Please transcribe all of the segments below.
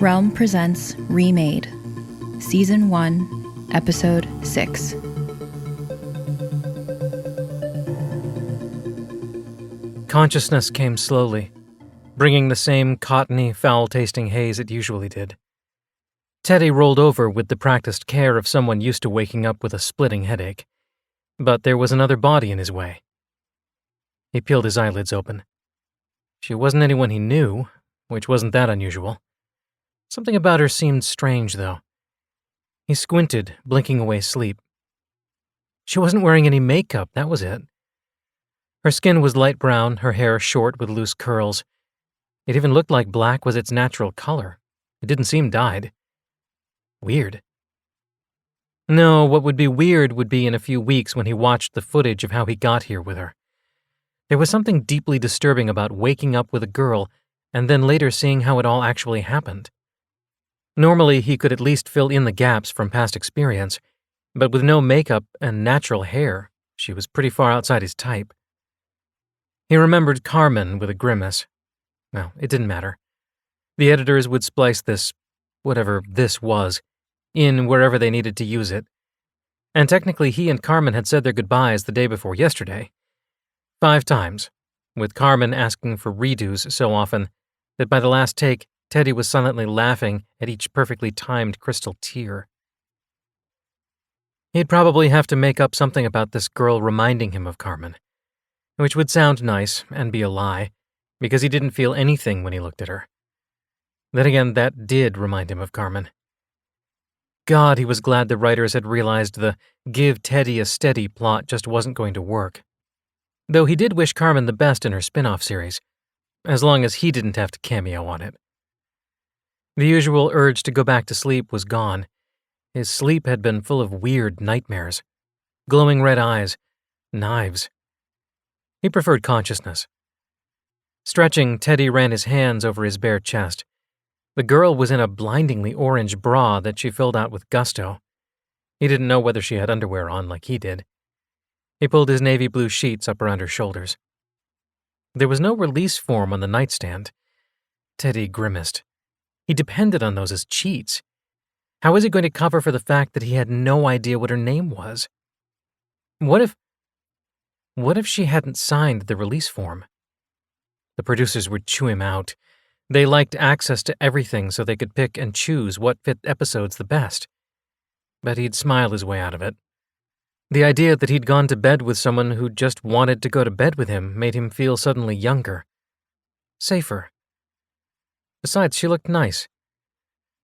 Realm presents Remade, Season 1, Episode 6. Consciousness came slowly, bringing the same cottony, foul-tasting haze it usually did. Teddy rolled over with the practiced care of someone used to waking up with a splitting headache, but there was another body in his way. He peeled his eyelids open. She wasn't anyone he knew, which wasn't that unusual. Something about her seemed strange, though. He squinted, blinking away sleep. She wasn't wearing any makeup, that was it. Her skin was light brown, her hair short with loose curls. It even looked like black was its natural color. It didn't seem dyed. Weird. No, what would be weird would be in a few weeks when he watched the footage of how he got here with her. There was something deeply disturbing about waking up with a girl and then later seeing how it all actually happened. Normally, he could at least fill in the gaps from past experience, but with no makeup and natural hair, she was pretty far outside his type. He remembered Carmen with a grimace. Well, it didn't matter. The editors would splice this, whatever this was, in wherever they needed to use it. And technically he and Carmen had said their goodbyes the day before yesterday. 5 times, with Carmen asking for redos so often that by the last take, Teddy was silently laughing at each perfectly timed crystal tear. He'd probably have to make up something about this girl reminding him of Carmen, which would sound nice and be a lie, because he didn't feel anything when he looked at her. Then again, that did remind him of Carmen. God, he was glad the writers had realized the give Teddy a steady plot just wasn't going to work. Though he did wish Carmen the best in her spin-off series, as long as he didn't have to cameo on it. The usual urge to go back to sleep was gone. His sleep had been full of weird nightmares. Glowing red eyes. Knives. He preferred consciousness. Stretching, Teddy ran his hands over his bare chest. The girl was in a blindingly orange bra that she filled out with gusto. He didn't know whether she had underwear on like he did. He pulled his navy blue sheets up around her shoulders. There was no release form on the nightstand. Teddy grimaced. He depended on those as cheats. How was he going to cover for the fact that he had no idea what her name was? What if she hadn't signed the release form? The producers would chew him out. They liked access to everything so they could pick and choose what fit episodes the best. But he'd smile his way out of it. The idea that he'd gone to bed with someone who just wanted to go to bed with him made him feel suddenly younger. Safer. Besides, she looked nice.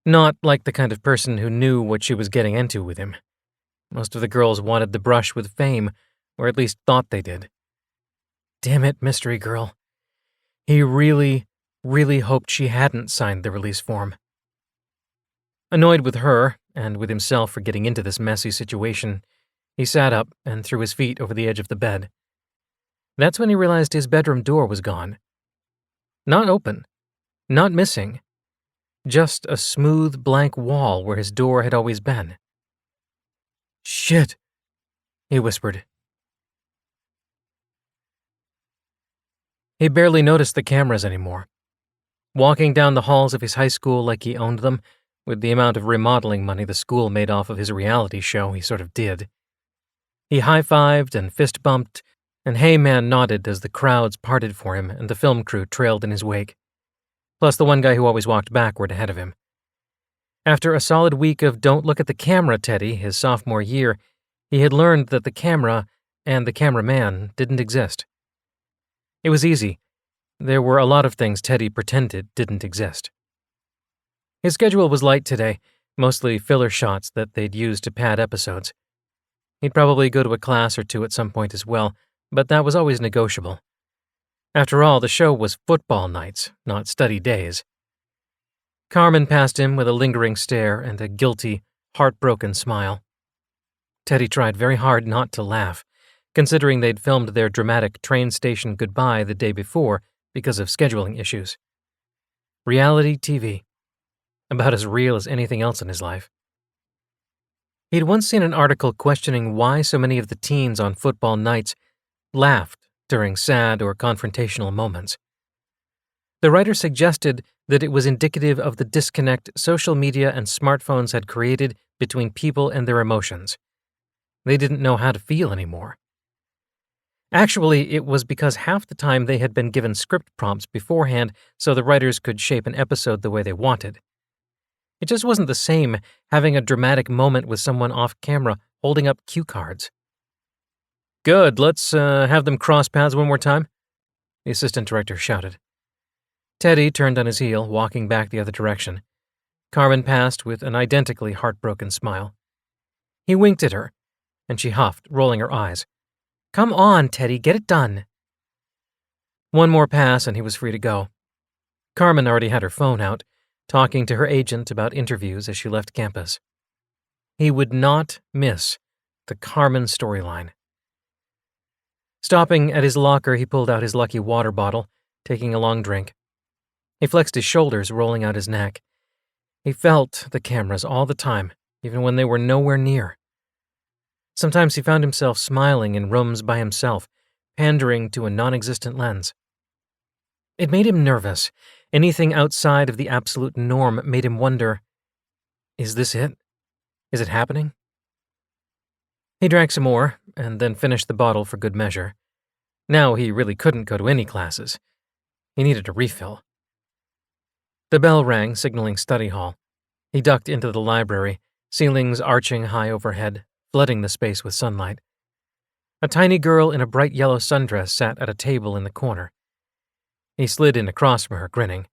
Not like the kind of person who knew what she was getting into with him. Most of the girls wanted the brush with fame, or at least thought they did. Damn it, mystery girl. He really hoped she hadn't signed the release form. Annoyed with her, and with himself for getting into this messy situation, he sat up and threw his feet over the edge of the bed. That's when he realized his bedroom door was gone. Not open. Not missing. Just a smooth, blank wall where his door had always been. Shit, he whispered. He barely noticed the cameras anymore. Walking down the halls of his high school like he owned them, with the amount of remodeling money the school made off of his reality show, he sort of did. He high-fived and fist-bumped, and hey-man nodded as the crowds parted for him and the film crew trailed in his wake. Plus the one guy who always walked backward ahead of him. After a solid week of don't look at the camera, Teddy, his sophomore year, he had learned that the camera and the cameraman didn't exist. It was easy. There were a lot of things Teddy pretended didn't exist. His schedule was light today, mostly filler shots that they'd use to pad episodes. He'd probably go to a class or two at some point as well, but that was always negotiable. After all, the show was football nights, not study days. Carmen passed him with a lingering stare and a guilty, heartbroken smile. Teddy tried very hard not to laugh, considering they'd filmed their dramatic train station goodbye the day before because of scheduling issues. Reality TV. About as real as anything else in his life. He'd once seen an article questioning why so many of the teens on football nights laughed during sad or confrontational moments. The writer suggested that it was indicative of the disconnect social media and smartphones had created between people and their emotions. They didn't know how to feel anymore. Actually, it was because half the time they had been given script prompts beforehand so the writers could shape an episode the way they wanted. It just wasn't the same having a dramatic moment with someone off camera holding up cue cards. "Good, let's have them cross paths one more time," the assistant director shouted. Teddy turned on his heel, walking back the other direction. Carmen passed with an identically heartbroken smile. He winked at her, and she huffed, rolling her eyes. "Come on, Teddy, get it done." One more pass and he was free to go. Carmen already had her phone out, talking to her agent about interviews as she left campus. He would not miss the Carmen storyline. Stopping at his locker, he pulled out his lucky water bottle, taking a long drink. He flexed his shoulders, rolling out his neck. He felt the cameras all the time, even when they were nowhere near. Sometimes he found himself smiling in rooms by himself, pandering to a non-existent lens. It made him nervous. Anything outside of the absolute norm made him wonder, is this it? Is it happening? He drank some more, and then finished the bottle for good measure. Now he really couldn't go to any classes. He needed a refill. The bell rang, signaling study hall. He ducked into the library, ceilings arching high overhead, flooding the space with sunlight. A tiny girl in a bright yellow sundress sat at a table in the corner. He slid in across from her, grinning.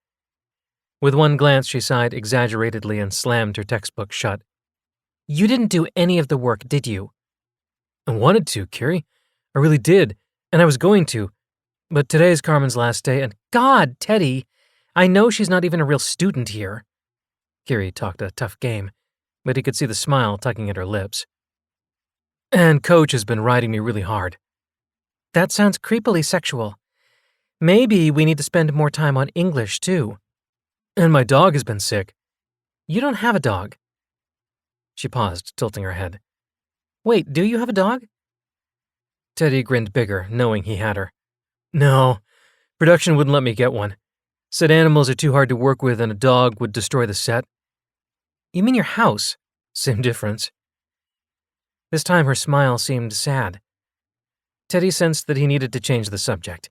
With one glance, she sighed exaggeratedly and slammed her textbook shut. "You didn't do any of the work, did you?" "I wanted to, Carrie. I really did, and I was going to. But today's Carmen's last day, and God, Teddy, I know she's not even a real student here." Carrie talked a tough game, but he could see the smile tugging at her lips. "And Coach has been riding me really hard." "That sounds creepily sexual. Maybe we need to spend more time on English, too." "And my dog has been sick." "You don't have a dog." She paused, tilting her head. "Wait, do you have a dog?" Teddy grinned bigger, knowing he had her. "No, production wouldn't let me get one. Said animals are too hard to work with and a dog would destroy the set." "You mean your house?" "Same difference." This time her smile seemed sad. Teddy sensed that he needed to change the subject.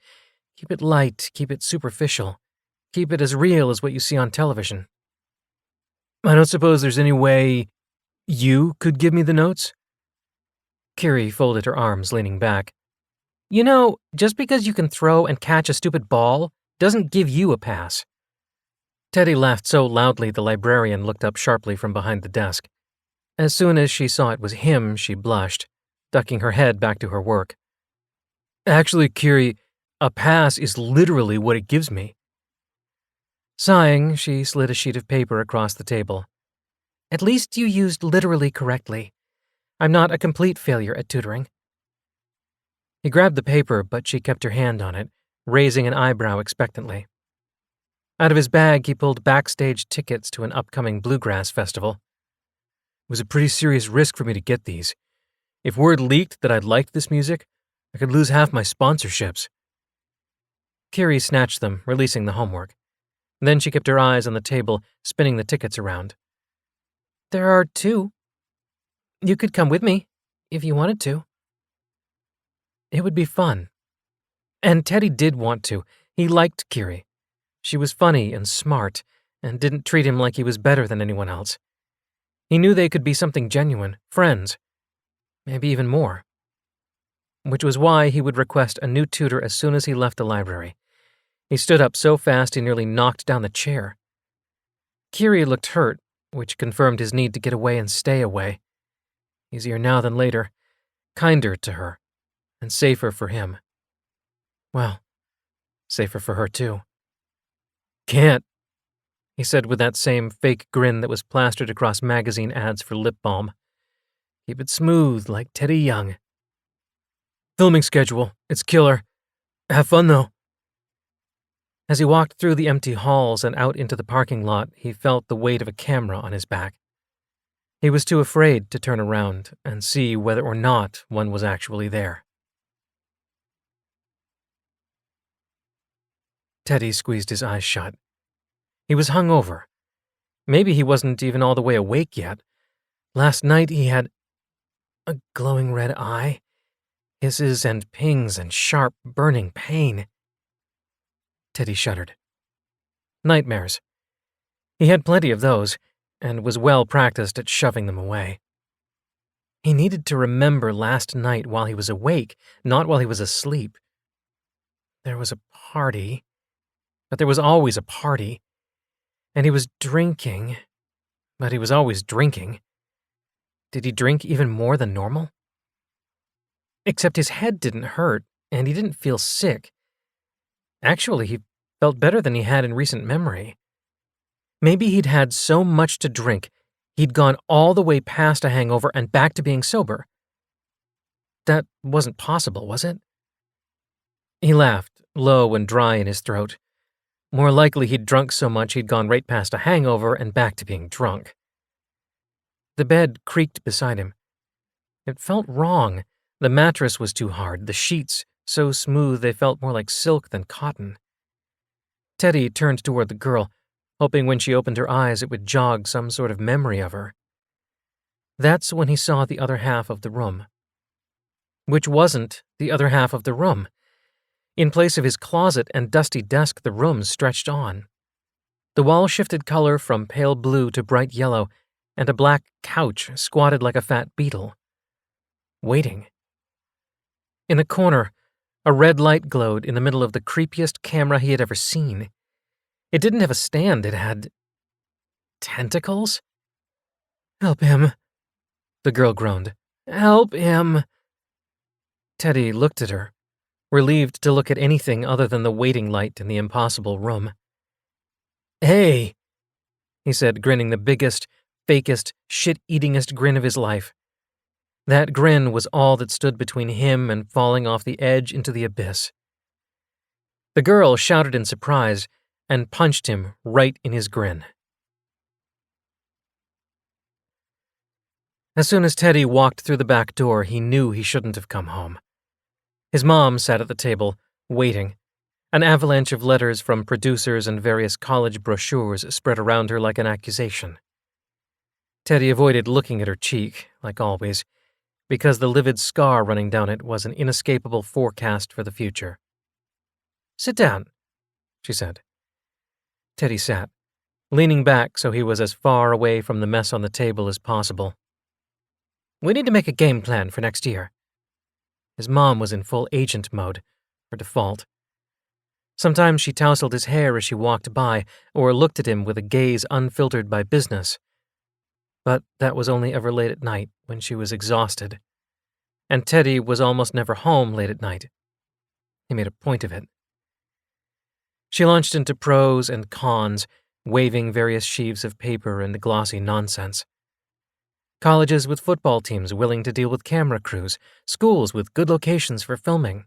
Keep it light, keep it superficial. Keep it as real as what you see on television. "I don't suppose there's any way you could give me the notes?" Carrie folded her arms, leaning back. "You know, just because you can throw and catch a stupid ball doesn't give you a pass." Teddy laughed so loudly the librarian looked up sharply from behind the desk. As soon as she saw it was him, she blushed, ducking her head back to her work. "Actually, Carrie, a pass is literally what it gives me." Sighing, she slid a sheet of paper across the table. "At least you used literally correctly. I'm not a complete failure at tutoring." He grabbed the paper, but she kept her hand on it, raising an eyebrow expectantly. Out of his bag, he pulled backstage tickets to an upcoming bluegrass festival. "It was a pretty serious risk for me to get these. If word leaked that I'd liked this music, I could lose half my sponsorships." Carrie snatched them, releasing the homework. Then she kept her eyes on the table, spinning the tickets around. "There are 2. You could come with me, if you wanted to." It would be fun. And Teddy did want to. He liked Carrie. She was funny and smart, and didn't treat him like he was better than anyone else. He knew they could be something genuine, friends, maybe even more. Which was why he would request a new tutor as soon as he left the library. He stood up so fast he nearly knocked down the chair. Carrie looked hurt, which confirmed his need to get away and stay away. Easier now than later, kinder to her, and safer for him. Well, safer for her too. "Can't," he said with that same fake grin that was plastered across magazine ads for lip balm. "Keep it smooth like Teddy Young." "Filming schedule, it's killer. Have fun though." As he walked through the empty halls and out into the parking lot, he felt the weight of a camera on his back. He was too afraid to turn around and see whether or not one was actually there. Teddy squeezed his eyes shut. He was hungover. Maybe he wasn't even all the way awake yet. Last night he had a glowing red eye, hisses and pings and sharp, burning pain. Teddy shuddered. Nightmares. He had plenty of those, and was well practiced at shoving them away. He needed to remember last night while he was awake, not while he was asleep. There was a party, but there was always a party. And he was drinking, but he was always drinking. Did he drink even more than normal? Except his head didn't hurt, and he didn't feel sick. Actually, he felt better than he had in recent memory. Maybe he'd had so much to drink, he'd gone all the way past a hangover and back to being sober. That wasn't possible, was it? He laughed, low and dry in his throat. More likely he'd drunk so much he'd gone right past a hangover and back to being drunk. The bed creaked beside him. It felt wrong. The mattress was too hard, the sheets so smooth they felt more like silk than cotton. Teddy turned toward the girl, hoping when she opened her eyes it would jog some sort of memory of her. That's when he saw the other half of the room. Which wasn't the other half of the room. In place of his closet and dusty desk, the room stretched on. The wall shifted color from pale blue to bright yellow, and a black couch squatted like a fat beetle. Waiting. In the corner, a red light glowed in the middle of the creepiest camera he had ever seen. It didn't have a stand, it had tentacles? "Help him," the girl groaned. "Help him." Teddy looked at her, relieved to look at anything other than the waiting light in the impossible room. "Hey," he said, grinning the biggest, fakest, shit-eatingest grin of his life. That grin was all that stood between him and falling off the edge into the abyss. The girl shouted in surprise and punched him right in his grin. As soon as Teddy walked through the back door, he knew he shouldn't have come home. His mom sat at the table, waiting. An avalanche of letters from producers and various college brochures spread around her like an accusation. Teddy avoided looking at her cheek, like always, because the livid scar running down it was an inescapable forecast for the future. "Sit down," she said. Teddy sat, leaning back so he was as far away from the mess on the table as possible. "We need to make a game plan for next year." His mom was in full agent mode, her default. Sometimes she tousled his hair as she walked by, or looked at him with a gaze unfiltered by business. But that was only ever late at night, when she was exhausted. And Teddy was almost never home late at night. He made a point of it. She launched into pros and cons, waving various sheaves of paper and glossy nonsense. Colleges with football teams willing to deal with camera crews, schools with good locations for filming.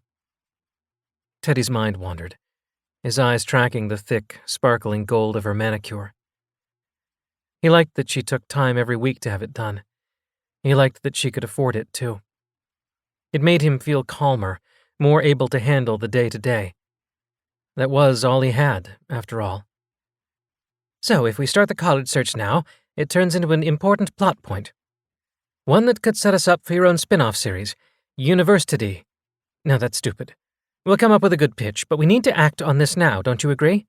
Teddy's mind wandered, his eyes tracking the thick, sparkling gold of her manicure. He liked that she took time every week to have it done. He liked that she could afford it, too. It made him feel calmer, more able to handle the day-to-day. That was all he had, after all. So, if we start the college search now, it turns into an important plot point. One that could set us up for your own spin-off series, University. No, that's stupid. We'll come up with a good pitch, but we need to act on this now, don't you agree?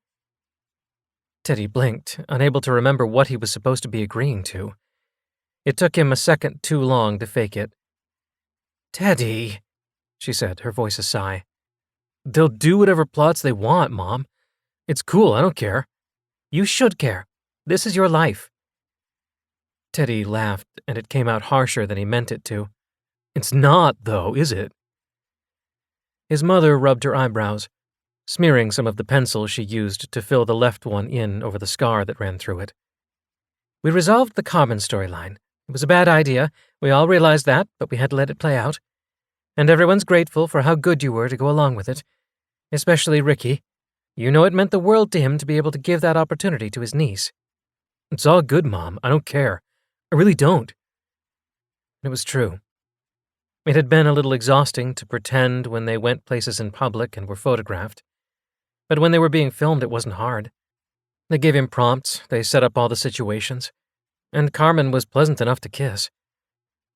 Teddy blinked, unable to remember what he was supposed to be agreeing to. It took him a second too long to fake it. "Teddy," she said, her voice a sigh. "They'll do whatever plots they want, Mom. It's cool, I don't care. You should care. This is your life." Teddy laughed, and it came out harsher than he meant it to. "It's not, though, is it?" His mother rubbed her eyebrows, smearing some of the pencil she used to fill the left one in over the scar that ran through it. "We resolved the Carmen storyline. It was a bad idea, we all realized that, but we had to let it play out. And everyone's grateful for how good you were to go along with it. Especially Ricky. You know it meant the world to him to be able to give that opportunity to his niece." "It's all good, Mom. I don't care. I really don't." It was true. It had been a little exhausting to pretend when they went places in public and were photographed. But when they were being filmed, it wasn't hard. They gave him prompts, they set up all the situations, and Carmen was pleasant enough to kiss.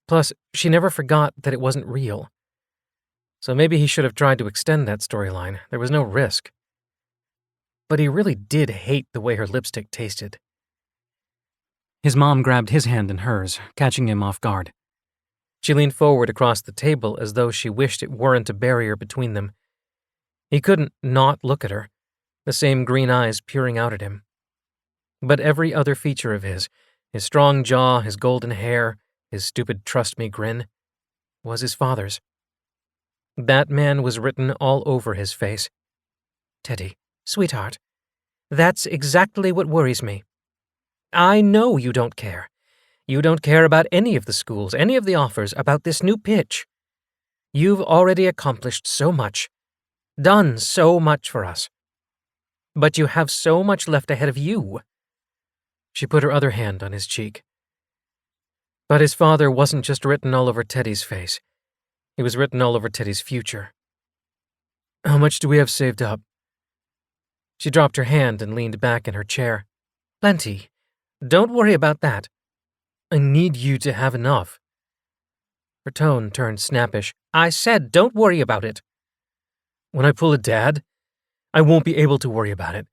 Plus, she never forgot that it wasn't real. So maybe he should have tried to extend that storyline. There was no risk. But he really did hate the way her lipstick tasted. His mom grabbed his hand in hers, catching him off guard. She leaned forward across the table as though she wished it weren't a barrier between them. He couldn't not look at her, the same green eyes peering out at him. But every other feature of his strong jaw, his golden hair, his stupid trust-me grin, was his father's. That man was written all over his face. Teddy, sweetheart, that's exactly what worries me. I know you don't care. You don't care about any of the schools, any of the offers, about this new pitch. You've already accomplished so much, done so much for us. But you have so much left ahead of you. She put her other hand on his cheek. But his father wasn't just written all over Teddy's face. He was written all over Teddy's future. How much do we have saved up? She dropped her hand and leaned back in her chair. Plenty. Don't worry about that. I need you to have enough. Her tone turned snappish. I said don't worry about it. When I pull a dad, I won't be able to worry about it.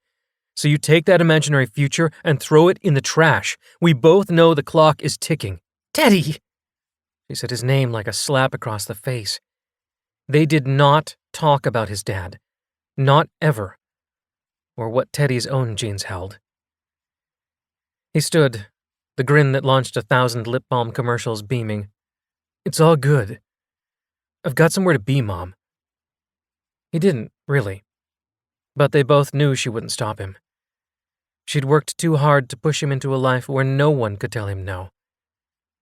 So you take that imaginary future and throw it in the trash. We both know the clock is ticking. Teddy! She said his name like a slap across the face. They did not talk about his dad. Not ever. Or what Teddy's own genes held. He stood, the grin that launched 1,000 lip balm commercials beaming. It's all good. I've got somewhere to be, Mom. He didn't, really. But they both knew she wouldn't stop him. She'd worked too hard to push him into a life where no one could tell him no,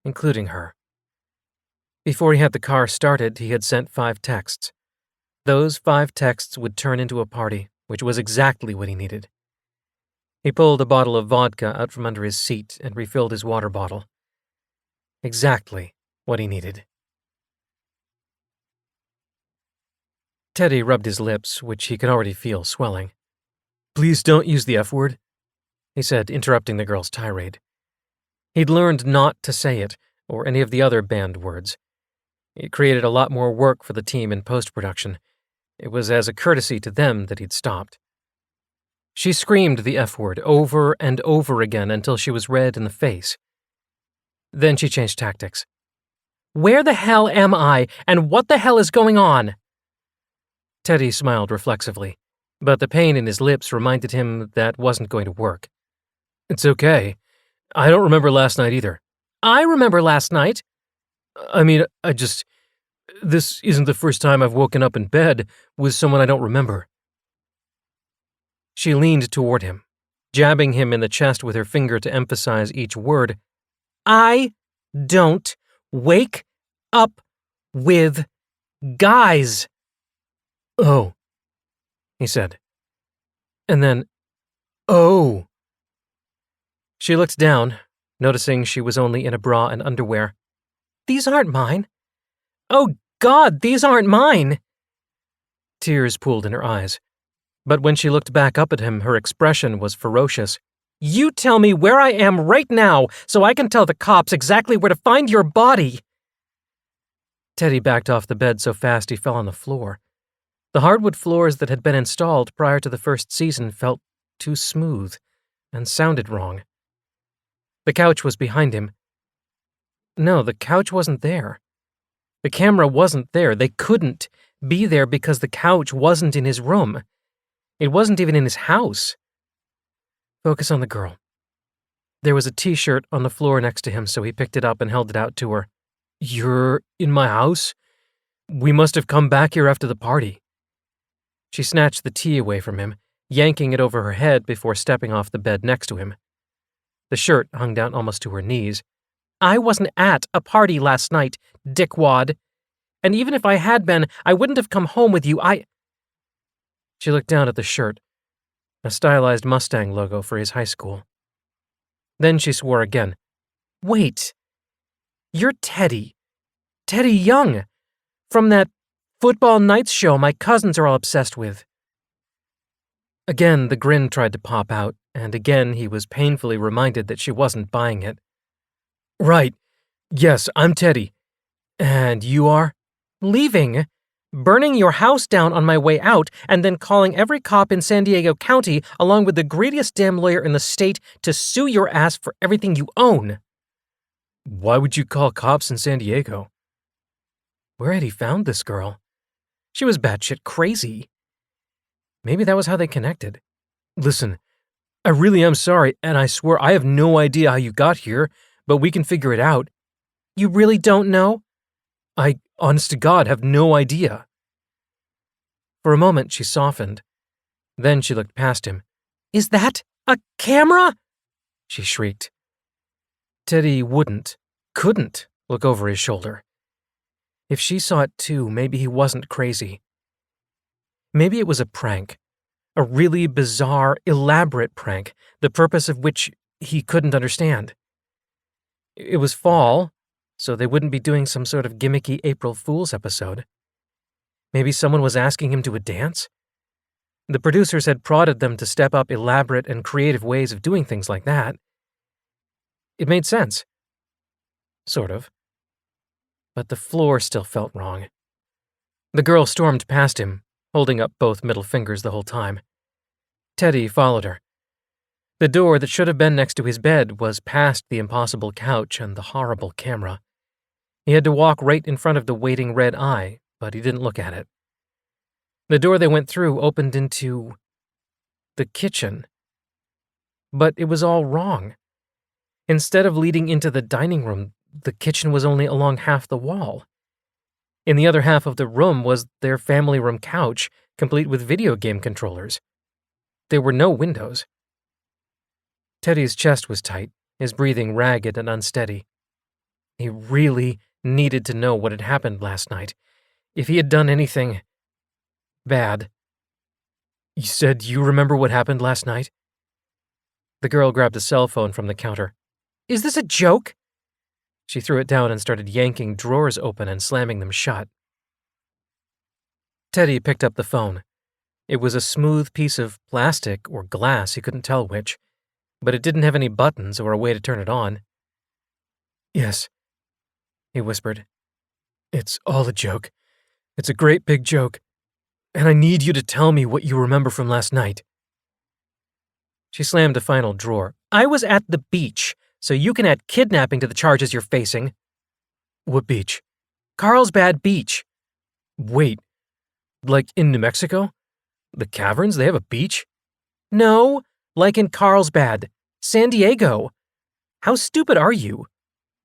including her. Before he had the car started, he had sent 5 texts. Those 5 texts would turn into a party, which was exactly what he needed. He pulled a bottle of vodka out from under his seat and refilled his water bottle. Exactly what he needed. Teddy rubbed his lips, which he could already feel swelling. Please don't use the F word, he said, interrupting the girl's tirade. He'd learned not to say it, or any of the other banned words. It created a lot more work for the team in post-production. It was as a courtesy to them that he'd stopped. She screamed the F word over and over again until she was red in the face. Then she changed tactics. Where the hell am I, and what the hell is going on? Teddy smiled reflexively, but the pain in his lips reminded him that wasn't going to work. It's okay. I don't remember last night either. I remember last night. I mean, this isn't the first time I've woken up in bed with someone I don't remember. She leaned toward him, jabbing him in the chest with her finger to emphasize each word. I don't wake up with guys. Oh, he said. And then, oh. She looked down, noticing she was only in a bra and underwear. These aren't mine. Oh, God, these aren't mine. Tears pooled in her eyes. But when she looked back up at him, her expression was ferocious. You tell me where I am right now so I can tell the cops exactly where to find your body. Teddy backed off the bed so fast he fell on the floor. The hardwood floors that had been installed prior to the first season felt too smooth and sounded wrong. The couch was behind him. No, the couch wasn't there. The camera wasn't there. They couldn't be there because the couch wasn't in his room. It wasn't even in his house. Focus on the girl. There was a t-shirt on the floor next to him, so he picked it up and held it out to her. You're in my house? We must have come back here after the party. She snatched the tea away from him, yanking it over her head before stepping off the bed next to him. The shirt hung down almost to her knees. I wasn't at a party last night, dickwad. And even if I had been, I wouldn't have come home with you. She looked down at the shirt, a stylized Mustang logo for his high school. Then she swore again. Wait. You're Teddy. Teddy Young. From that football nights show my cousins are all obsessed with. Again, the grin tried to pop out, and again he was painfully reminded that she wasn't buying it. Right. Yes, I'm Teddy. And you are? Leaving. Burning your house down on my way out, and then calling every cop in San Diego County, along with the greediest damn lawyer in the state, to sue your ass for everything you own. Why would you call cops in San Diego? Where had he found this girl? She was batshit crazy. Maybe that was how they connected. Listen, I really am sorry, and I swear I have no idea how you got here, but we can figure it out. You really don't know? I, honest to God, have no idea. For a moment, she softened. Then she looked past him. Is that a camera? She shrieked. Teddy couldn't look over his shoulder. If she saw it too, maybe he wasn't crazy. Maybe it was a prank. A really bizarre, elaborate prank, the purpose of which he couldn't understand. It was fall, so they wouldn't be doing some sort of gimmicky April Fool's episode. Maybe someone was asking him to a dance? The producers had prodded them to step up elaborate and creative ways of doing things like that. It made sense. Sort of. But the floor still felt wrong. The girl stormed past him, holding up both middle fingers the whole time. Teddy followed her. The door that should have been next to his bed was past the impossible couch and the horrible camera. He had to walk right in front of the waiting red eye, but he didn't look at it. The door they went through opened into the kitchen. But it was all wrong. Instead of leading into the dining room, the kitchen was only along half the wall. In the other half of the room was their family room couch, complete with video game controllers. There were no windows. Teddy's chest was tight, his breathing ragged and unsteady. He really needed to know what had happened last night. If he had done anything bad. You said you remember what happened last night? The girl grabbed a cell phone from the counter. Is this a joke? She threw it down and started yanking drawers open and slamming them shut. Teddy picked up the phone. It was a smooth piece of plastic or glass, he couldn't tell which, but it didn't have any buttons or a way to turn it on. Yes, he whispered. It's all a joke. It's a great big joke. And I need you to tell me what you remember from last night. She slammed a final drawer. I was at the beach, so you can add kidnapping to the charges you're facing. What beach? Carlsbad Beach. Wait, like in New Mexico? The caverns, they have a beach? No, like in Carlsbad, San Diego. How stupid are you?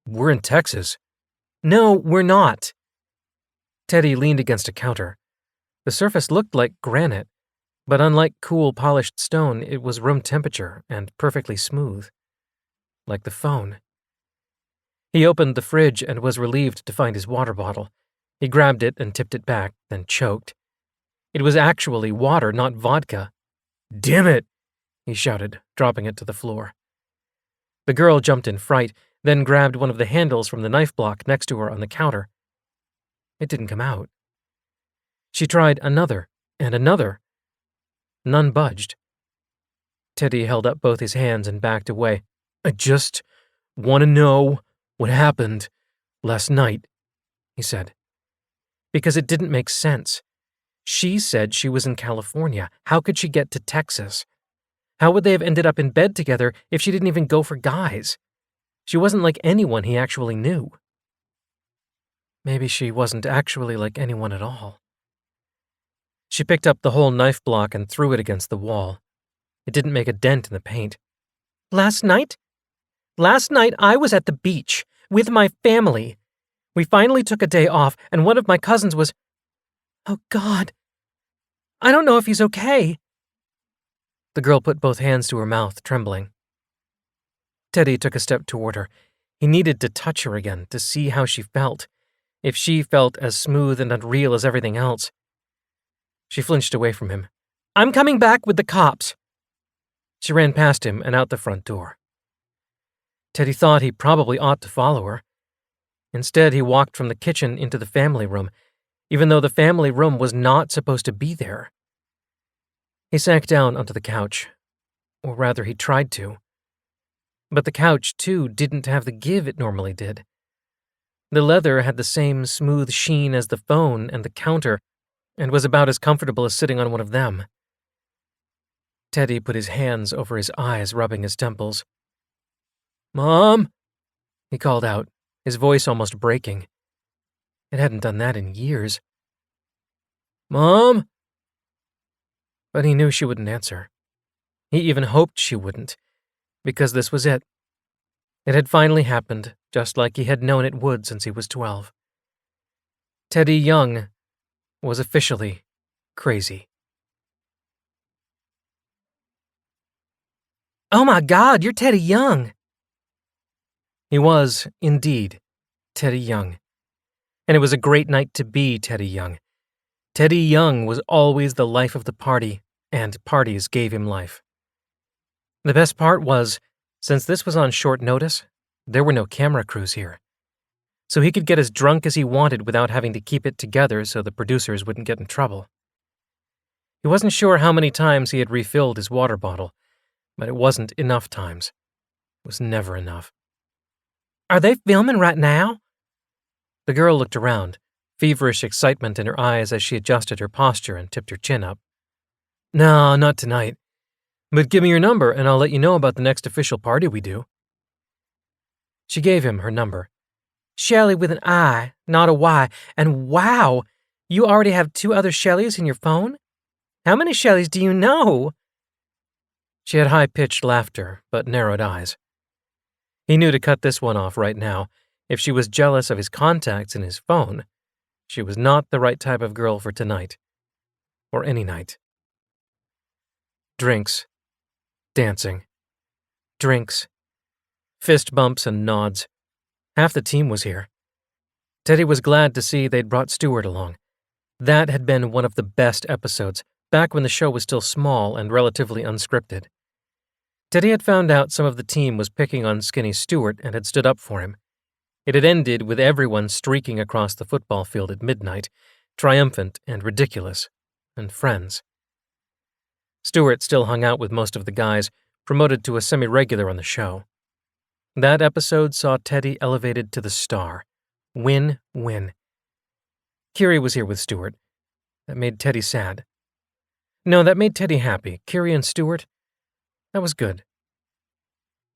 We're in Texas. No, we're not. Teddy leaned against a counter. The surface looked like granite, but unlike cool, polished stone, it was room temperature and perfectly smooth. Like the phone. He opened the fridge and was relieved to find his water bottle. He grabbed it and tipped it back, then choked. It was actually water, not vodka. Damn it! He shouted, dropping it to the floor. The girl jumped in fright, then grabbed one of the handles from the knife block next to her on the counter. It didn't come out. She tried another and another. None budged. Teddy held up both his hands and backed away. I just want to know what happened last night, he said. Because it didn't make sense. She said she was in California. How could she get to Texas? How would they have ended up in bed together if she didn't even go for guys? She wasn't like anyone he actually knew. Maybe she wasn't actually like anyone at all. She picked up the whole knife block and threw it against the wall. It didn't make a dent in the paint. Last night? Last night I was at the beach with my family. We finally took a day off, and one of my cousins was... Oh, God. I don't know if he's okay. The girl put both hands to her mouth, trembling. Teddy took a step toward her. He needed to touch her again, to see how she felt, if she felt as smooth and unreal as everything else. She flinched away from him. I'm coming back with the cops. She ran past him and out the front door. Teddy thought he probably ought to follow her. Instead, he walked from the kitchen into the family room, even though the family room was not supposed to be there. He sank down onto the couch, or rather he tried to. But the couch, too, didn't have the give it normally did. The leather had the same smooth sheen as the phone and the counter, and was about as comfortable as sitting on one of them. Teddy put his hands over his eyes, rubbing his temples. "Mom!" he called out, his voice almost breaking. It hadn't done that in years. "Mom!" But he knew she wouldn't answer. He even hoped she wouldn't, because this was it. It had finally happened, just like he had known it would since he was 12. Teddy Young was officially crazy. "Oh my God, you're Teddy Young!" He was, indeed, Teddy Young. And it was a great night to be Teddy Young. Teddy Young was always the life of the party, and parties gave him life. The best part was, since this was on short notice, there were no camera crews here. So he could get as drunk as he wanted without having to keep it together so the producers wouldn't get in trouble. He wasn't sure how many times he had refilled his water bottle, but it wasn't enough times. It was never enough. "Are they filming right now?" The girl looked around, feverish excitement in her eyes as she adjusted her posture and tipped her chin up. "No, not tonight. But give me your number and I'll let you know about the next official party we do." She gave him her number. "Shelley with an I, not a Y. And wow, you already have 2 other Shelleys in your phone? How many Shelleys do you know?" She had high-pitched laughter, but narrowed eyes. He knew to cut this one off right now. If she was jealous of his contacts in his phone, she was not the right type of girl for tonight. Or any night. Drinks. Dancing. Drinks. Fist bumps and nods. Half the team was here. Teddy was glad to see they'd brought Stuart along. That had been one of the best episodes, back when the show was still small and relatively unscripted. Teddy had found out some of the team was picking on skinny Stuart and had stood up for him. It had ended with everyone streaking across the football field at midnight, triumphant and ridiculous, and friends. Stuart still hung out with most of the guys, promoted to a semi-regular on the show. That episode saw Teddy elevated to the star. Win-win. Carrie was here with Stuart. That made Teddy sad. No, that made Teddy happy. Carrie and Stuart. That was good.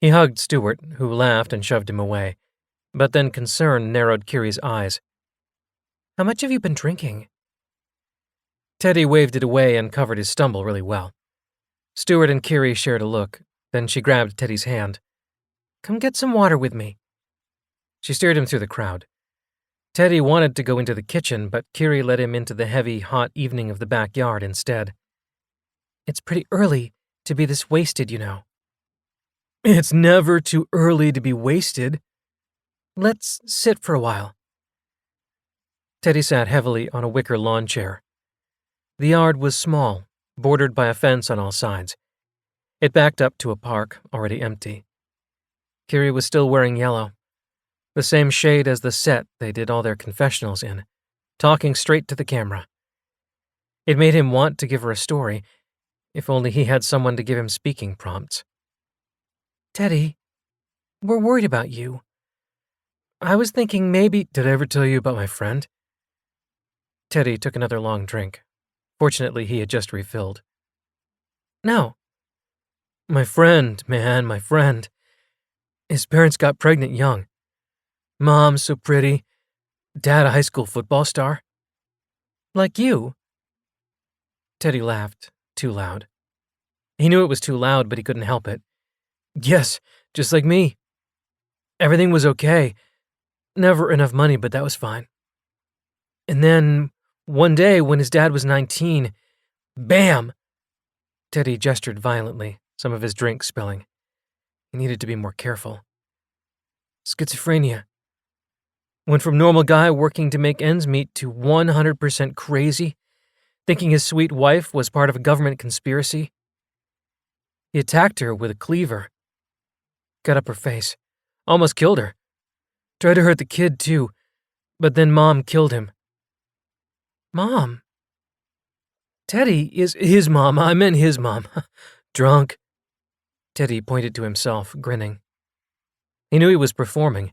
He hugged Stuart, who laughed and shoved him away, but then concern narrowed Carrie's eyes. "How much have you been drinking?" Teddy waved it away and covered his stumble really well. Stuart and Carrie shared a look, then she grabbed Teddy's hand. "Come get some water with me." She steered him through the crowd. Teddy wanted to go into the kitchen, but Carrie led him into the heavy, hot evening of the backyard instead. "It's pretty early to be this wasted, you know." "It's never too early to be wasted." "Let's sit for a while." Teddy sat heavily on a wicker lawn chair. The yard was small, bordered by a fence on all sides. It backed up to a park, already empty. Carrie was still wearing yellow, the same shade as the set they did all their confessionals in, talking straight to the camera. It made him want to give her a story, if only he had someone to give him speaking prompts. "Teddy, we're worried about you. I was thinking maybe—" "Did I ever tell you about my friend?" Teddy took another long drink. Fortunately, he had just refilled. "No." "My friend, man, my friend. His parents got pregnant young. Mom so pretty. Dad a high school football star." "Like you?" Teddy laughed, too loud. He knew it was too loud, but he couldn't help it. "Yes, just like me. Everything was okay. Never enough money, but that was fine. And then, one day when his dad was 19, bam!" Teddy gestured violently, some of his drink spilling. He needed to be more careful. "Schizophrenia. Went from normal guy working to make ends meet to 100% crazy, thinking his sweet wife was part of a government conspiracy. He attacked her with a cleaver. Cut up her face. Almost killed her. Tried to hurt the kid, too, but then Mom killed him." "Mom?" Teddy is his mom. I meant his mom. Drunk. Teddy pointed to himself, grinning. He knew he was performing,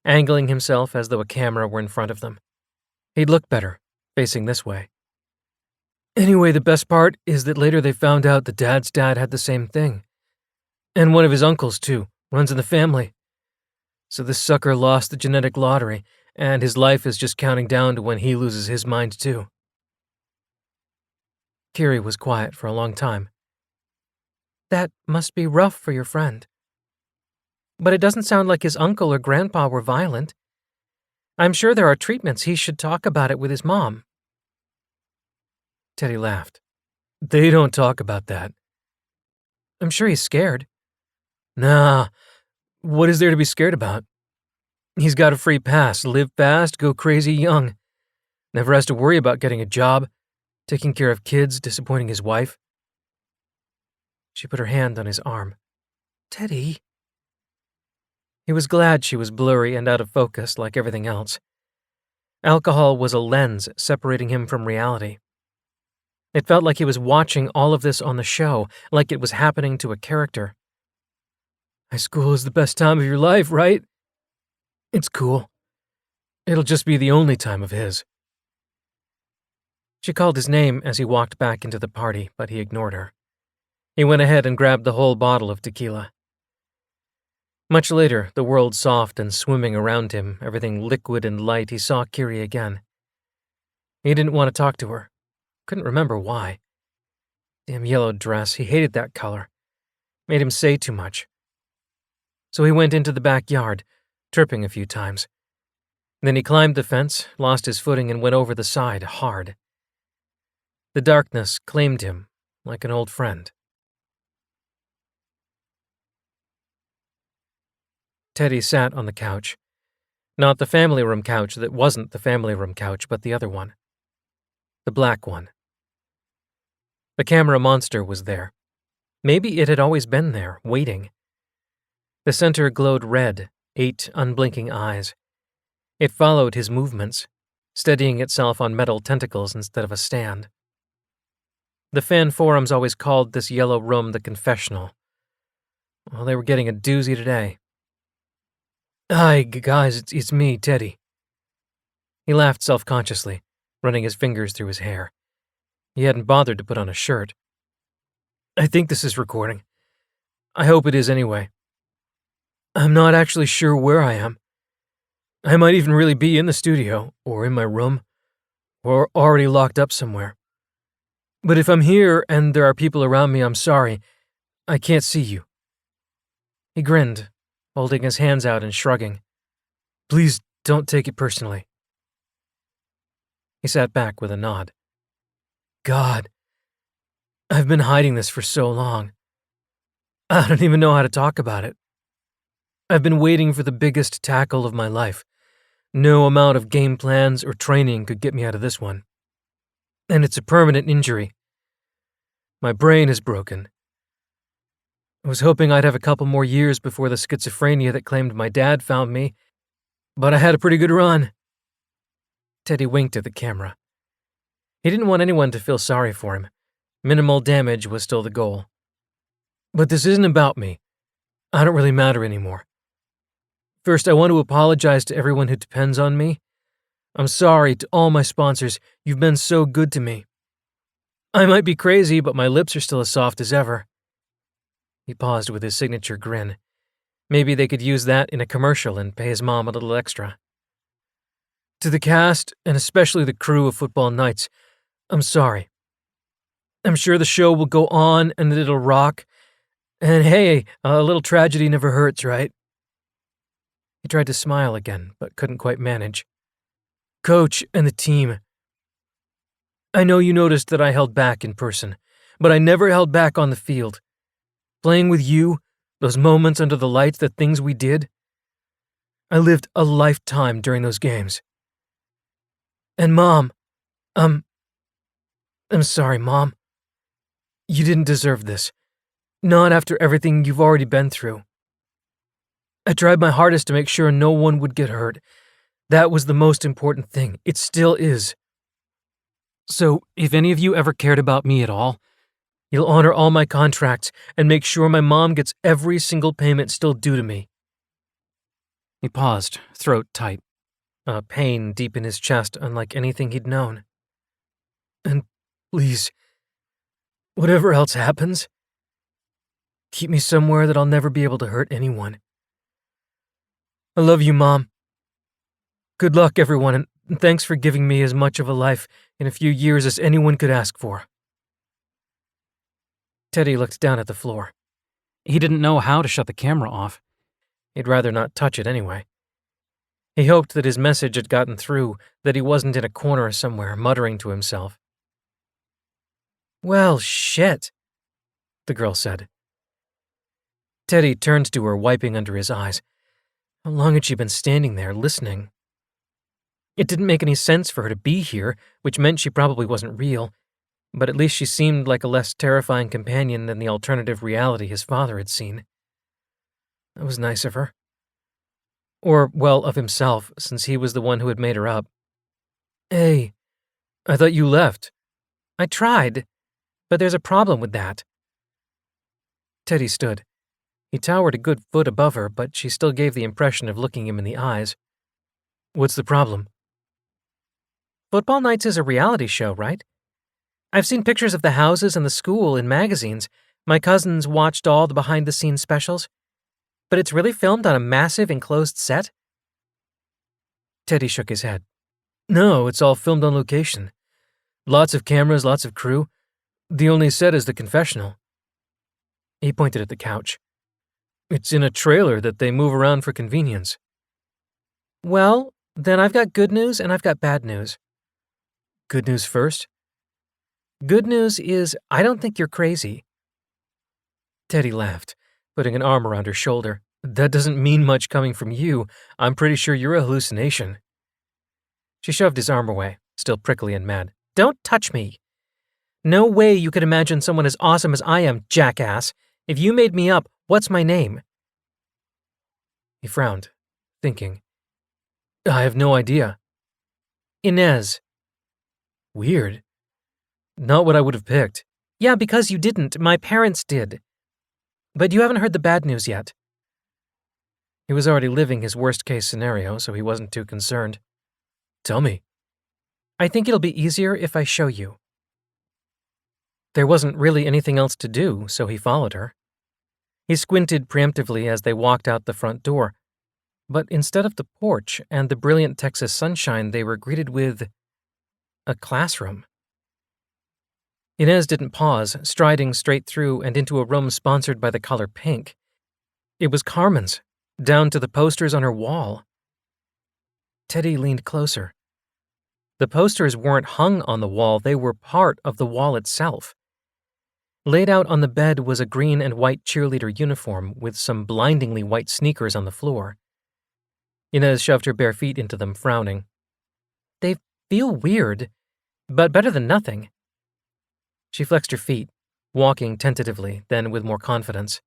angling himself as though a camera were in front of them. He'd look better, facing this way. Anyway, the best part is that later they found out that Dad's dad had the same thing. And one of his uncles, too, runs in the family. So this sucker lost the genetic lottery, and his life is just counting down to when he loses his mind, too. Carrie was quiet for a long time. That must be rough for your friend. But it doesn't sound like his uncle or grandpa were violent. I'm sure there are treatments. He should talk about it with his mom. Teddy laughed. They don't talk about that. I'm sure he's scared. Nah, what is there to be scared about? He's got a free pass, live fast, go crazy young. Never has to worry about getting a job, taking care of kids, disappointing his wife. She put her hand on his arm. Teddy. He was glad she was blurry and out of focus like everything else. Alcohol was a lens separating him from reality. It felt like he was watching all of this on the show, like it was happening to a character. High school is the best time of your life, right? It's cool. It'll just be the only time of his. She called his name as he walked back into the party, but he ignored her. He went ahead and grabbed the whole bottle of tequila. Much later, the world soft and swimming around him, everything liquid and light, he saw Carrie again. He didn't want to talk to her. Couldn't remember why. Damn yellow dress, he hated that color. Made him say too much. So he went into the backyard, tripping a few times. Then he climbed the fence, lost his footing, and went over the side hard. The darkness claimed him like an old friend. Teddy sat on the couch. Not the family room couch that wasn't the family room couch, but the other one. The black one. The camera monster was there. Maybe it had always been there, waiting. The center glowed red, 8 unblinking eyes. It followed his movements, steadying itself on metal tentacles instead of a stand. The fan forums always called this yellow room the confessional. Well, they were getting a doozy today. Hi, guys, it's me, Teddy. He laughed self-consciously, running his fingers through his hair. He hadn't bothered to put on a shirt. I think this is recording. I hope it is anyway. I'm not actually sure where I am. I might even really be in the studio, or in my room, or already locked up somewhere. But if I'm here and there are people around me, I'm sorry. I can't see you. He grinned, holding his hands out and shrugging. Please don't take it personally. He sat back with a nod. God, I've been hiding this for so long. I don't even know how to talk about it. I've been waiting for the biggest tackle of my life. No amount of game plans or training could get me out of this one. And it's a permanent injury. My brain is broken. I was hoping I'd have a couple more years before the schizophrenia that claimed my dad found me, but I had a pretty good run. Teddy winked at the camera. He didn't want anyone to feel sorry for him. Minimal damage was still the goal. But this isn't about me. I don't really matter anymore. First, I want to apologize to everyone who depends on me. I'm sorry to all my sponsors. You've been so good to me. I might be crazy, but my lips are still as soft as ever. He paused with his signature grin. Maybe they could use that in a commercial and pay his mom a little extra. To the cast, and especially the crew of Football Nights, I'm sorry. I'm sure the show will go on and it'll rock. And hey, a little tragedy never hurts, right? He tried to smile again, but couldn't quite manage. Coach and the team. I know you noticed that I held back in person, but I never held back on the field. Playing with you, those moments under the lights, the things we did. I lived a lifetime during those games. And Mom, I'm sorry, Mom. You didn't deserve this. Not after everything you've already been through. I tried my hardest to make sure no one would get hurt. That was the most important thing. It still is. So, if any of you ever cared about me at all, you'll honor all my contracts and make sure my mom gets every single payment still due to me." He paused, throat tight, a pain deep in his chest unlike anything he'd known. "And please, whatever else happens, keep me somewhere that I'll never be able to hurt anyone. I love you, Mom. Good luck, everyone, and thanks for giving me as much of a life in a few years as anyone could ask for." Teddy looked down at the floor. He didn't know how to shut the camera off. He'd rather not touch it anyway. He hoped that his message had gotten through, that he wasn't in a corner somewhere muttering to himself. "Well, shit," the girl said. Teddy turned to her, wiping under his eyes. How long had she been standing there, listening? It didn't make any sense for her to be here, which meant she probably wasn't real, but at least she seemed like a less terrifying companion than the alternative reality his father had seen. That was nice of her. Or, well, of himself, since he was the one who had made her up. "Hey, I thought you left." "I tried, but there's a problem with that." Teddy stood. He towered a good foot above her, but she still gave the impression of looking him in the eyes. "What's the problem?" "Football Nights is a reality show, right? I've seen pictures of the houses and the school in magazines. My cousins watched all the behind-the-scenes specials. But it's really filmed on a massive enclosed set?" Teddy shook his head. "No, it's all filmed on location. Lots of cameras, lots of crew. The only set is the confessional." He pointed at the couch. "It's in a trailer that they move around for convenience." "Well, then I've got good news and I've got bad news." "Good news first?" "Good news is I don't think you're crazy." Teddy laughed, putting an arm around her shoulder. "That doesn't mean much coming from you. I'm pretty sure you're a hallucination." She shoved his arm away, still prickly and mad. "Don't touch me. No way you could imagine someone as awesome as I am, jackass. If you made me up, what's my name?" He frowned, thinking. "I have no idea." "Inez." "Weird. Not what I would have picked." "Yeah, because you didn't. My parents did. But you haven't heard the bad news yet." He was already living his worst-case scenario, so he wasn't too concerned. "Tell me." "I think it'll be easier if I show you." There wasn't really anything else to do, so he followed her. He squinted preemptively as they walked out the front door, but instead of the porch and the brilliant Texas sunshine, they were greeted with a classroom. Inez didn't pause, striding straight through and into a room sponsored by the color pink. It was Carmen's, down to the posters on her wall. Teddy leaned closer. The posters weren't hung on the wall, they were part of the wall itself. Laid out on the bed was a green and white cheerleader uniform with some blindingly white sneakers on the floor. Inez shoved her bare feet into them, frowning. "They feel weird, but better than nothing." She flexed her feet, walking tentatively, then with more confidence.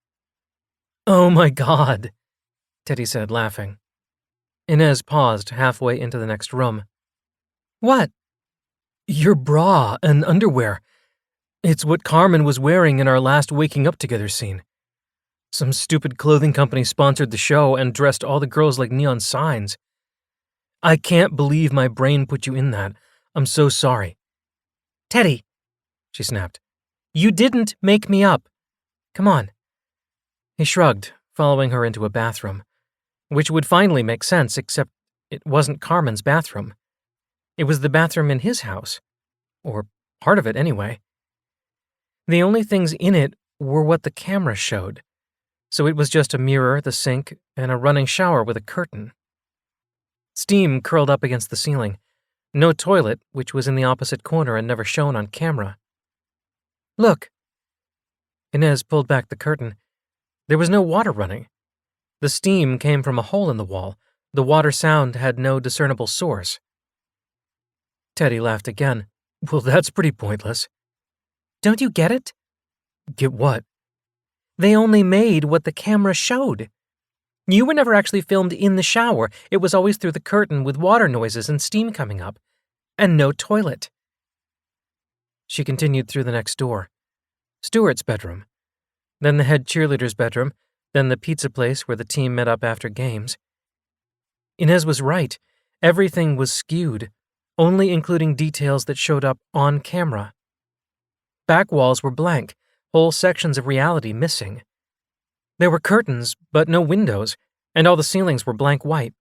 "Oh my God," Teddy said, laughing. Inez paused halfway into the next room. "What?" "Your bra and underwear. It's what Carmen was wearing in our last waking up together scene. Some stupid clothing company sponsored the show and dressed all the girls like neon signs. I can't believe my brain put you in that. I'm so sorry." "Teddy," she snapped, "you didn't make me up. Come on." He shrugged, following her into a bathroom, which would finally make sense, except it wasn't Carmen's bathroom. It was the bathroom in his house, or part of it anyway. The only things in it were what the camera showed, so it was just a mirror, the sink, and a running shower with a curtain. Steam curled up against the ceiling. No toilet, which was in the opposite corner and never shown on camera. "Look." Inez pulled back the curtain. There was no water running. The steam came from a hole in the wall. The water sound had no discernible source. Teddy laughed again. "Well, that's pretty pointless." "Don't you get it?" "Get what?" "They only made what the camera showed. You were never actually filmed in the shower. It was always through the curtain with water noises and steam coming up. And no toilet." She continued through the next door. Stuart's bedroom. Then the head cheerleader's bedroom, then the pizza place where the team met up after games. Inez was right. Everything was skewed, only including details that showed up on camera. Back walls were blank, whole sections of reality missing. There were curtains, but no windows, and all the ceilings were blank white.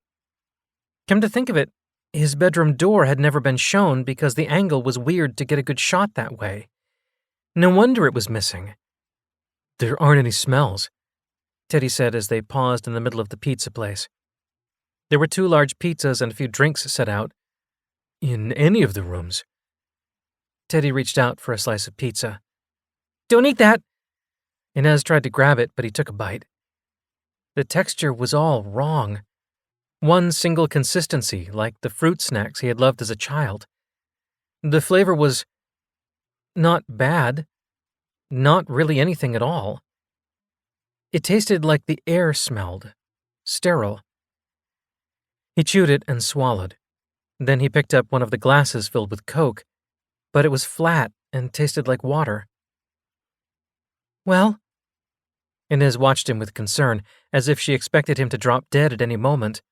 Come to think of it, his bedroom door had never been shown because the angle was weird to get a good shot that way. No wonder it was missing. There aren't any smells, Teddy said as they paused in the middle of the pizza place. There were 2 large pizzas and a few drinks set out. In any of the rooms. Teddy reached out for a slice of pizza. Don't eat that! Inez tried to grab it, but he took a bite. The texture was all wrong. One single consistency, like the fruit snacks he had loved as a child. The flavor was not bad, not really anything at all. It tasted like the air smelled, sterile. He chewed it and swallowed. Then he picked up one of the glasses filled with Coke, but it was flat and tasted like water. Well? Inez watched him with concern, as if she expected him to drop dead at any moment.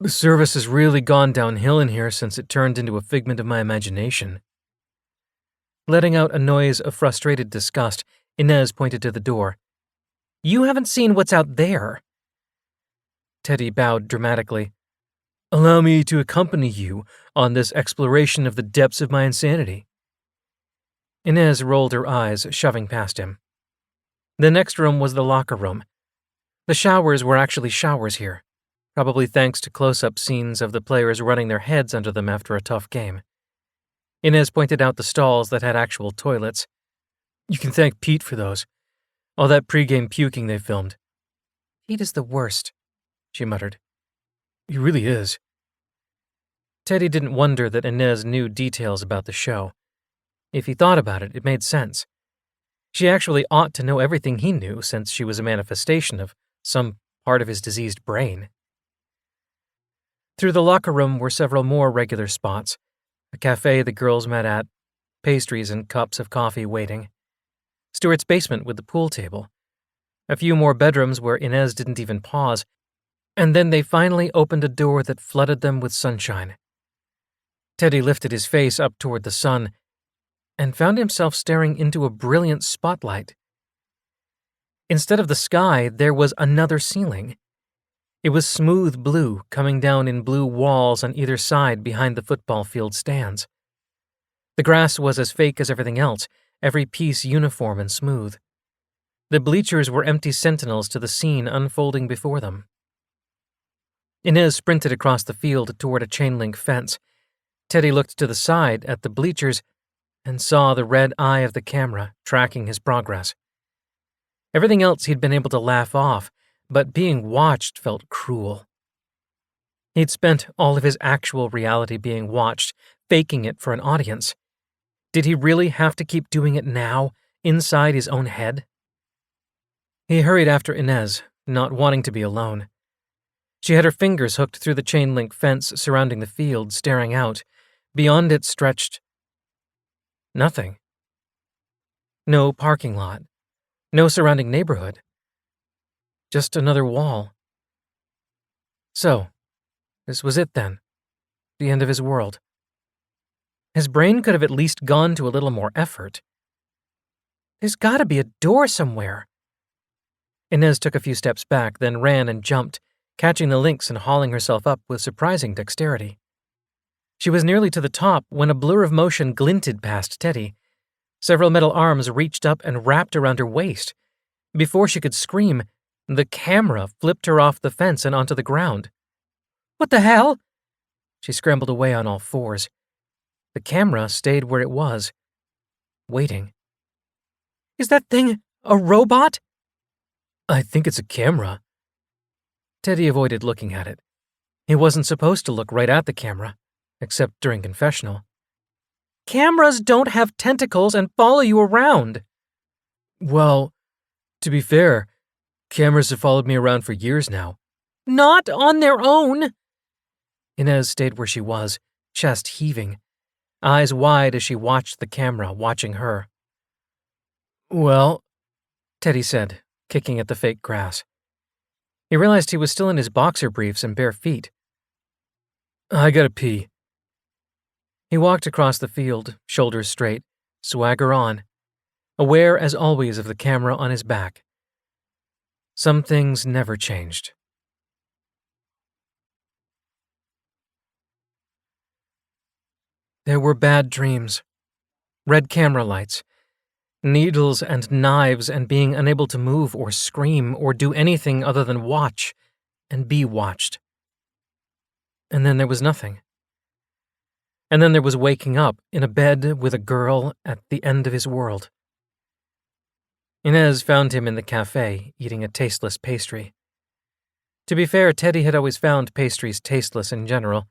The service has really gone downhill in here since it turned into a figment of my imagination. Letting out a noise of frustrated disgust, Inez pointed to the door. You haven't seen what's out there. Teddy bowed dramatically. Allow me to accompany you on this exploration of the depths of my insanity. Inez rolled her eyes, shoving past him. The next room was the locker room. The showers were actually showers here, probably thanks to close-up scenes of the players running their heads under them after a tough game. Inez pointed out the stalls that had actual toilets. You can thank Pete for those. All that pre-game puking they filmed. Pete is the worst, she muttered. He really is. Teddy didn't wonder that Inez knew details about the show. If he thought about it, it made sense. She actually ought to know everything he knew since she was a manifestation of some part of his diseased brain. Through the locker room were several more regular spots, a cafe the girls met at, pastries and cups of coffee waiting, Stuart's basement with the pool table, a few more bedrooms where Inez didn't even pause, and then they finally opened a door that flooded them with sunshine. Teddy lifted his face up toward the sun and found himself staring into a brilliant spotlight. Instead of the sky, there was another ceiling. It was smooth blue, coming down in blue walls on either side behind the football field stands. The grass was as fake as everything else, every piece uniform and smooth. The bleachers were empty sentinels to the scene unfolding before them. Inez sprinted across the field toward a chain-link fence. Teddy looked to the side at the bleachers and saw the red eye of the camera tracking his progress. Everything else he'd been able to laugh off, but being watched felt cruel. He'd spent all of his actual reality being watched, faking it for an audience. Did he really have to keep doing it now, inside his own head? He hurried after Inez, not wanting to be alone. She had her fingers hooked through the chain-link fence surrounding the field, staring out. Beyond it stretched nothing. No parking lot. No surrounding neighborhood. Just another wall. So, this was it then. The end of his world. His brain could have at least gone to a little more effort. There's gotta be a door somewhere. Inez took a few steps back, then ran and jumped, catching the links and hauling herself up with surprising dexterity. She was nearly to the top when a blur of motion glinted past Teddy. Several metal arms reached up and wrapped around her waist. Before she could scream, the camera flipped her off the fence and onto the ground. What the hell? She scrambled away on all fours. The camera stayed where it was, waiting. Is that thing a robot? I think it's a camera. Teddy avoided looking at it. He wasn't supposed to look right at the camera, except during confessional. Cameras don't have tentacles and follow you around. Well, to be fair, cameras have followed me around for years now. Not on their own. Inez stayed where she was, chest heaving. eyes wide as she watched the camera watching her. "Well," Teddy said, kicking at the fake grass. He realized he was still in his boxer briefs and bare feet. "I gotta pee." He walked across the field, shoulders straight, swagger on, aware as always of the camera on his back. Some things never changed. There were bad dreams. Red camera lights. Needles and knives and being unable to move or scream or do anything other than watch and be watched. And then there was nothing. And then there was waking up in a bed with a girl at the end of his world. Inez found him in the cafe, eating a tasteless pastry. To be fair, Teddy had always found pastries tasteless in general,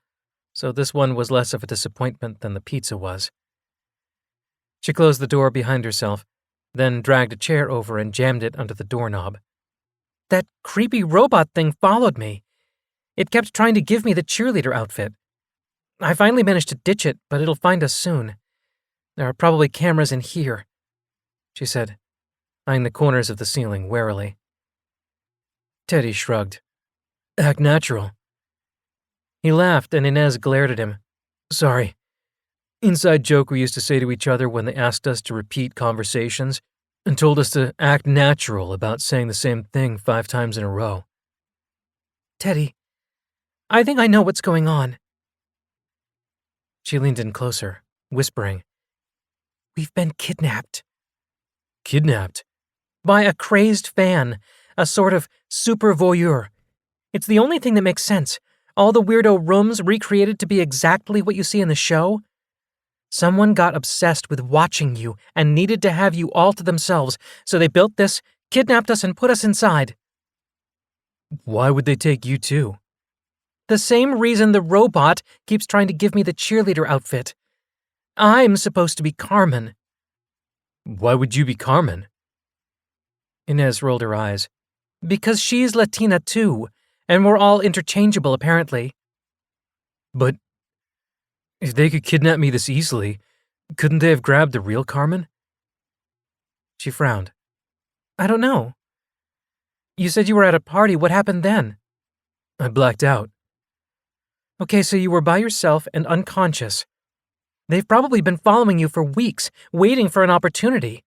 so this one was less of a disappointment than the pizza was. She closed the door behind herself, then dragged a chair over and jammed it under the doorknob. That creepy robot thing followed me. It kept trying to give me the cheerleader outfit. I finally managed to ditch it, but it'll find us soon. There are probably cameras in here, she said, eyeing the corners of the ceiling warily. Teddy shrugged. Act natural. He laughed and Inez glared at him. Sorry. Inside joke we used to say to each other when they asked us to repeat conversations and told us to act natural about saying the same thing 5 times in a row. Teddy, I think I know what's going on. She leaned in closer, whispering, We've been kidnapped. Kidnapped? By a crazed fan, a sort of super voyeur. It's the only thing that makes sense. All the weirdo rooms recreated to be exactly what you see in the show. Someone got obsessed with watching you and needed to have you all to themselves, so they built this, kidnapped us, and put us inside. Why would they take you too? The same reason the robot keeps trying to give me the cheerleader outfit. I'm supposed to be Carmen. Why would you be Carmen? Inez rolled her eyes. Because she's Latina too, and we're all interchangeable apparently. But if they could kidnap me this easily, couldn't they have grabbed the real Carmen? She frowned. I don't know. You said you were at a party. What happened then? I blacked out. Okay, so you were by yourself and unconscious. They've probably been following you for weeks, waiting for an opportunity.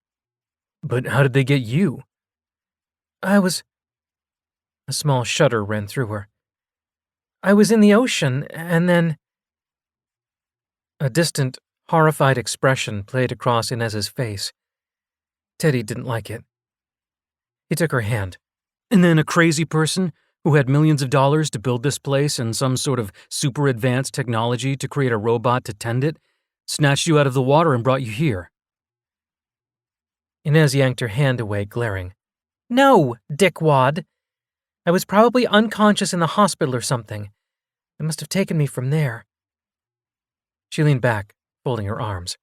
But how did they get you? A small shudder ran through her. I was in the ocean, and then... A distant, horrified expression played across Inez's face. Teddy didn't like it. He took her hand. And then a crazy person who had millions of dollars to build this place and some sort of super advanced technology to create a robot to tend it, snatched you out of the water and brought you here. Inez yanked her hand away, glaring. No, dickwad. I was probably unconscious in the hospital or something. They must have taken me from there. She leaned back, folding her arms.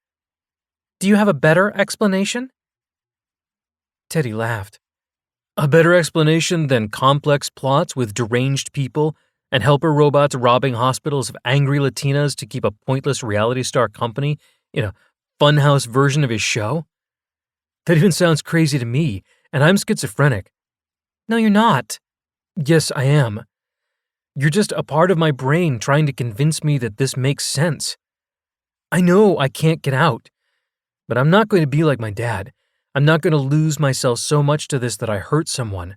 Do you have a better explanation? Teddy laughed. A better explanation than complex plots with deranged people and helper robots robbing hospitals of angry Latinas to keep a pointless reality star company in a funhouse version of his show? That even sounds crazy to me, and I'm schizophrenic. No, you're not. Yes, I am. You're just a part of my brain trying to convince me that this makes sense. I know I can't get out, but I'm not going to be like my dad. I'm not going to lose myself so much to this that I hurt someone.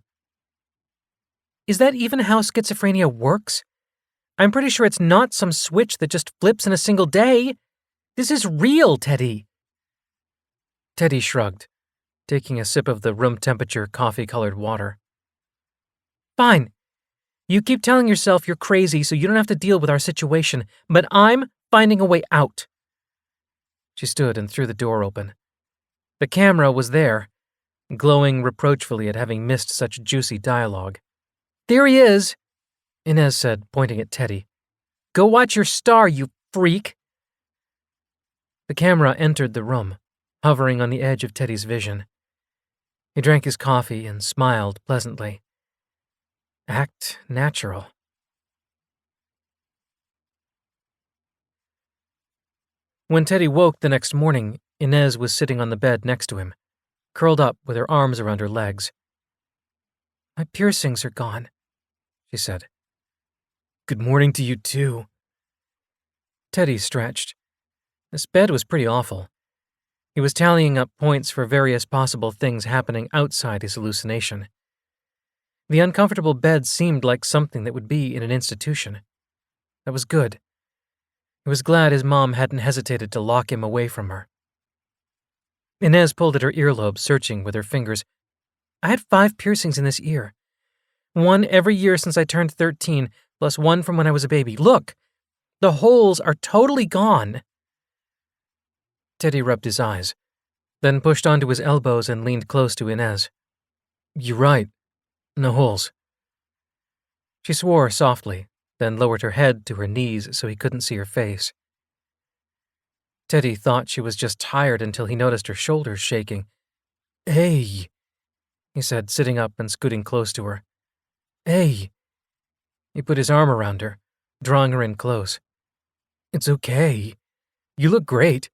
Is that even how schizophrenia works? I'm pretty sure it's not some switch that just flips in a single day. This is real, Teddy. Teddy shrugged, taking a sip of the room-temperature coffee-colored water. Fine. You keep telling yourself you're crazy so you don't have to deal with our situation, but I'm finding a way out. She stood and threw the door open. The camera was there, glowing reproachfully at having missed such juicy dialogue. There he is, Inez said, pointing at Teddy. Go watch your star, you freak. The camera entered the room, hovering on the edge of Teddy's vision. He drank his coffee and smiled pleasantly. Act natural. When Teddy woke the next morning, Inez was sitting on the bed next to him, curled up with her arms around her legs. "My piercings are gone," she said. "Good morning to you, too." Teddy stretched. This bed was pretty awful. He was tallying up points for various possible things happening outside his hallucination. The uncomfortable bed seemed like something that would be in an institution. That was good. He was glad his mom hadn't hesitated to lock him away from her. Inez pulled at her earlobe, searching with her fingers. "I had 5 piercings in this ear. 1 every year since I turned 13, plus 1 from when I was a baby. Look! The holes are totally gone." Teddy rubbed his eyes, then pushed onto his elbows and leaned close to Inez. "You're right. No holes." She swore softly, then lowered her head to her knees so he couldn't see her face. Teddy thought she was just tired until he noticed her shoulders shaking. "Hey," he said, sitting up and scooting close to her. "Hey." He put his arm around her, drawing her in close. "It's okay. You look great.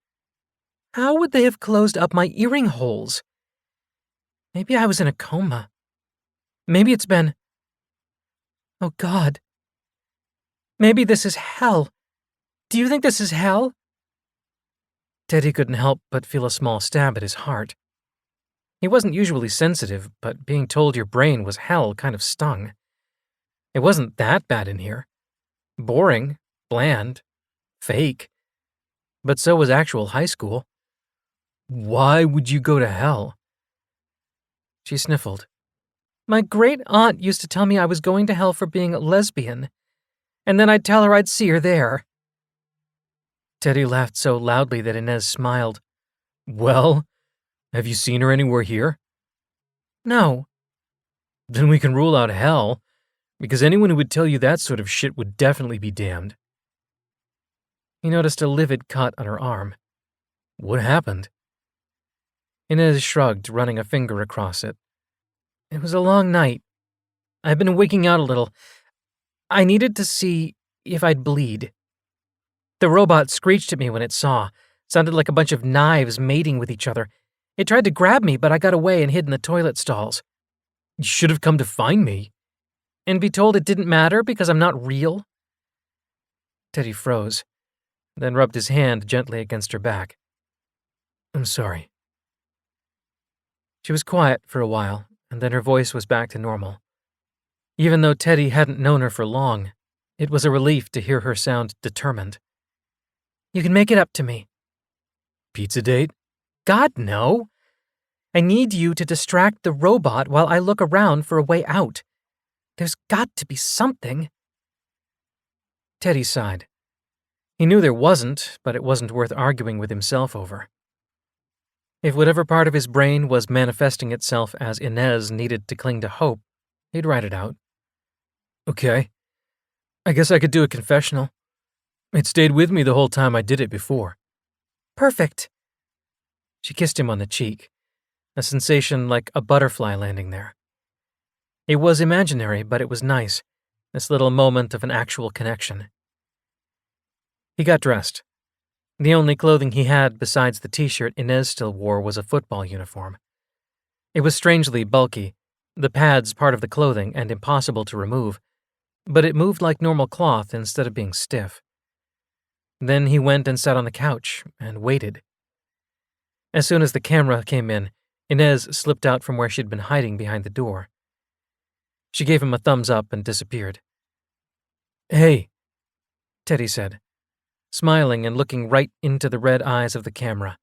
How would they have closed up my earring holes? Maybe I was in a coma. Maybe it's been... Oh, God. Maybe this is hell. Do you think this is hell?" Teddy couldn't help but feel a small stab at his heart. He wasn't usually sensitive, but being told your brain was hell kind of stung. It wasn't that bad in here. Boring, bland, fake. But so was actual high school. "Why would you go to hell?" She sniffled. "My great-aunt used to tell me I was going to hell for being a lesbian, and then I'd tell her I'd see her there." Teddy laughed so loudly that Inez smiled. "Well, have you seen her anywhere here?" "No." "Then we can rule out hell, because anyone who would tell you that sort of shit would definitely be damned." He noticed a livid cut on her arm. "What happened?" Inez shrugged, running a finger across it. "It was a long night. I've been wigging out a little. I needed to see if I'd bleed. The robot screeched at me when it saw. Sounded like a bunch of knives mating with each other. It tried to grab me, but I got away and hid in the toilet stalls." "You should have come to find me." "And be told it didn't matter because I'm not real?" Teddy froze, then rubbed his hand gently against her back. "I'm sorry." She was quiet for a while, and then her voice was back to normal. Even though Teddy hadn't known her for long, it was a relief to hear her sound determined. "You can make it up to me." "Pizza date?" "God, no. I need you to distract the robot while I look around for a way out. There's got to be something." Teddy sighed. He knew there wasn't, but it wasn't worth arguing with himself over. If whatever part of his brain was manifesting itself as Inez needed to cling to hope, he'd write it out. "Okay. I guess I could do a confessional. It stayed with me the whole time I did it before." "Perfect." She kissed him on the cheek, a sensation like a butterfly landing there. It was imaginary, but it was nice, this little moment of an actual connection. He got dressed. The only clothing he had besides the t-shirt Inez still wore was a football uniform. It was strangely bulky, the pads part of the clothing and impossible to remove, but it moved like normal cloth instead of being stiff. Then he went and sat on the couch and waited. As soon as the camera came in, Inez slipped out from where she'd been hiding behind the door. She gave him a thumbs up and disappeared. "Hey," Teddy said, smiling and looking right into the red eyes of the camera.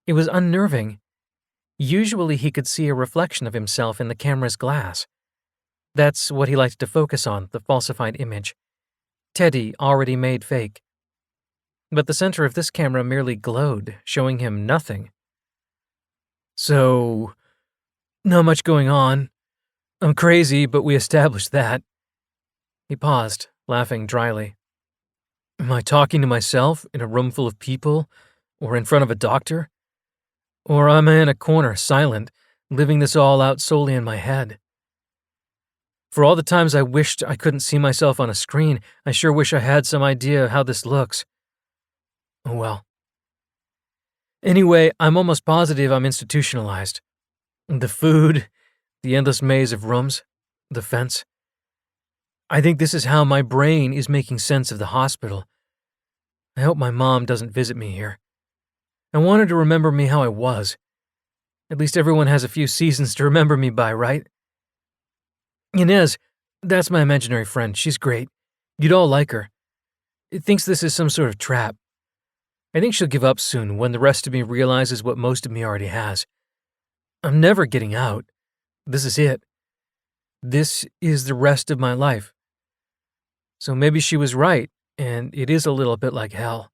It was unnerving. Usually he could see a reflection of himself in the camera's glass. That's what he liked to focus on, the falsified image. Teddy already made fake. But the center of this camera merely glowed, showing him nothing. "So, not much going on. I'm crazy, but we established that." He paused, laughing dryly. "Am I talking to myself in a room full of people, or in front of a doctor? Or am I in a corner, silent, living this all out solely in my head? For all the times I wished I couldn't see myself on a screen, I sure wish I had some idea how this looks. Oh well. Anyway, I'm almost positive I'm institutionalized. The food, the endless maze of rooms, the fence. I think this is how my brain is making sense of the hospital. I hope my mom doesn't visit me here. I want her to remember me how I was. At least everyone has a few seasons to remember me by, right? Inez, that's my imaginary friend. She's great. You'd all like her. It thinks this is some sort of trap. I think she'll give up soon when the rest of me realizes what most of me already has. I'm never getting out. This is it. This is the rest of my life. So maybe she was right, and it is a little bit like hell.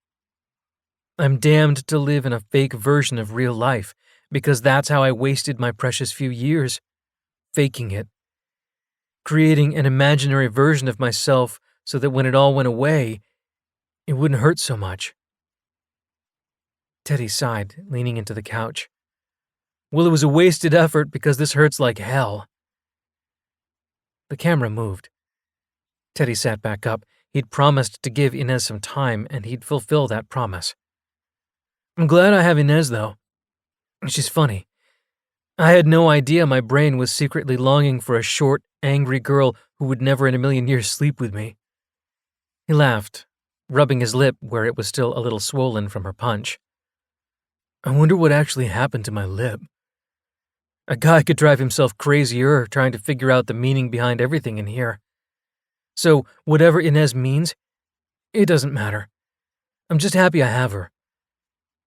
I'm damned to live in a fake version of real life, because that's how I wasted my precious few years, faking it. Creating an imaginary version of myself so that when it all went away, it wouldn't hurt so much. Teddy sighed, leaning into the couch. Well, it was a wasted effort because this hurts like hell. The camera moved. Teddy sat back up. He'd promised to give Inez some time, and he'd fulfill that promise. I'm glad I have Inez, though. She's funny. I had no idea my brain was secretly longing for a short, angry girl who would never in a million years sleep with me. He laughed, rubbing his lip where it was still a little swollen from her punch. I wonder what actually happened to my lip. A guy could drive himself crazier trying to figure out the meaning behind everything in here. So, whatever Inez means, it doesn't matter. I'm just happy I have her.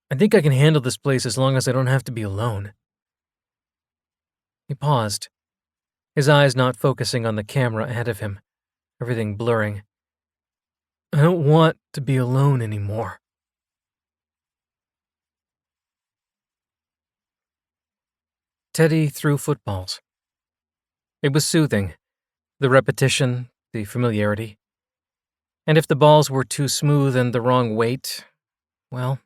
I think I can handle this place as long as I don't have to be alone. He paused, his eyes not focusing on the camera ahead of him, everything blurring. I don't want to be alone anymore. Teddy threw footballs. It was soothing, the repetition, the familiarity. And if the balls were too smooth and the wrong weight, well,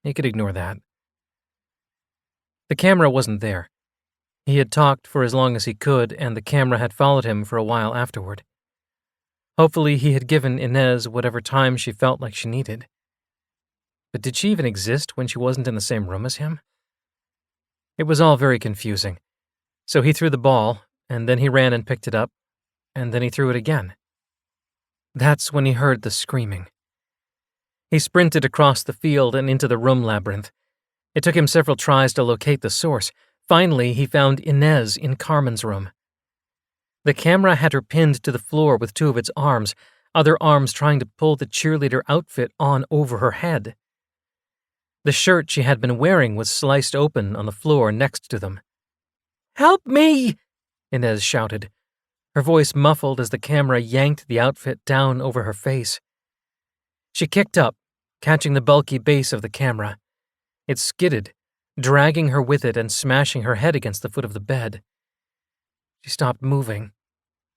he could ignore that. The camera wasn't there. He had talked for as long as he could, and the camera had followed him for a while afterward. Hopefully he had given Inez whatever time she felt like she needed. But did she even exist when she wasn't in the same room as him? It was all very confusing. So he threw the ball, and then he ran and picked it up, and then he threw it again. That's when he heard the screaming. He sprinted across the field and into the room labyrinth. It took him several tries to locate the source. Finally, he found Inez in Carmen's room. The camera had her pinned to the floor with two of its arms, other arms trying to pull the cheerleader outfit on over her head. The shirt she had been wearing was sliced open on the floor next to them. "Help me!" Inez shouted, her voice muffled as the camera yanked the outfit down over her face. She kicked up, catching the bulky base of the camera. It skidded, dragging her with it and smashing her head against the foot of the bed. She stopped moving,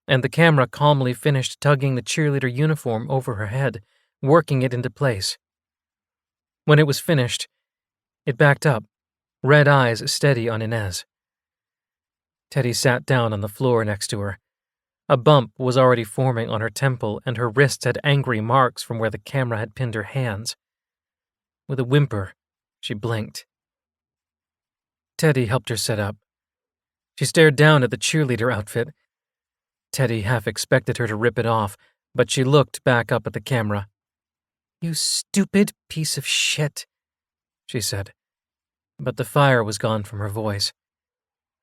and the camera calmly finished tugging the cheerleader uniform over her head, working it into place. When it was finished, it backed up, red eyes steady on Inez. Teddy sat down on the floor next to her. A bump was already forming on her temple, and her wrists had angry marks from where the camera had pinned her hands. With a whimper, she blinked. Teddy helped her sit up. She stared down at the cheerleader outfit. Teddy half expected her to rip it off, but she looked back up at the camera. "You stupid piece of shit," she said, but the fire was gone from her voice.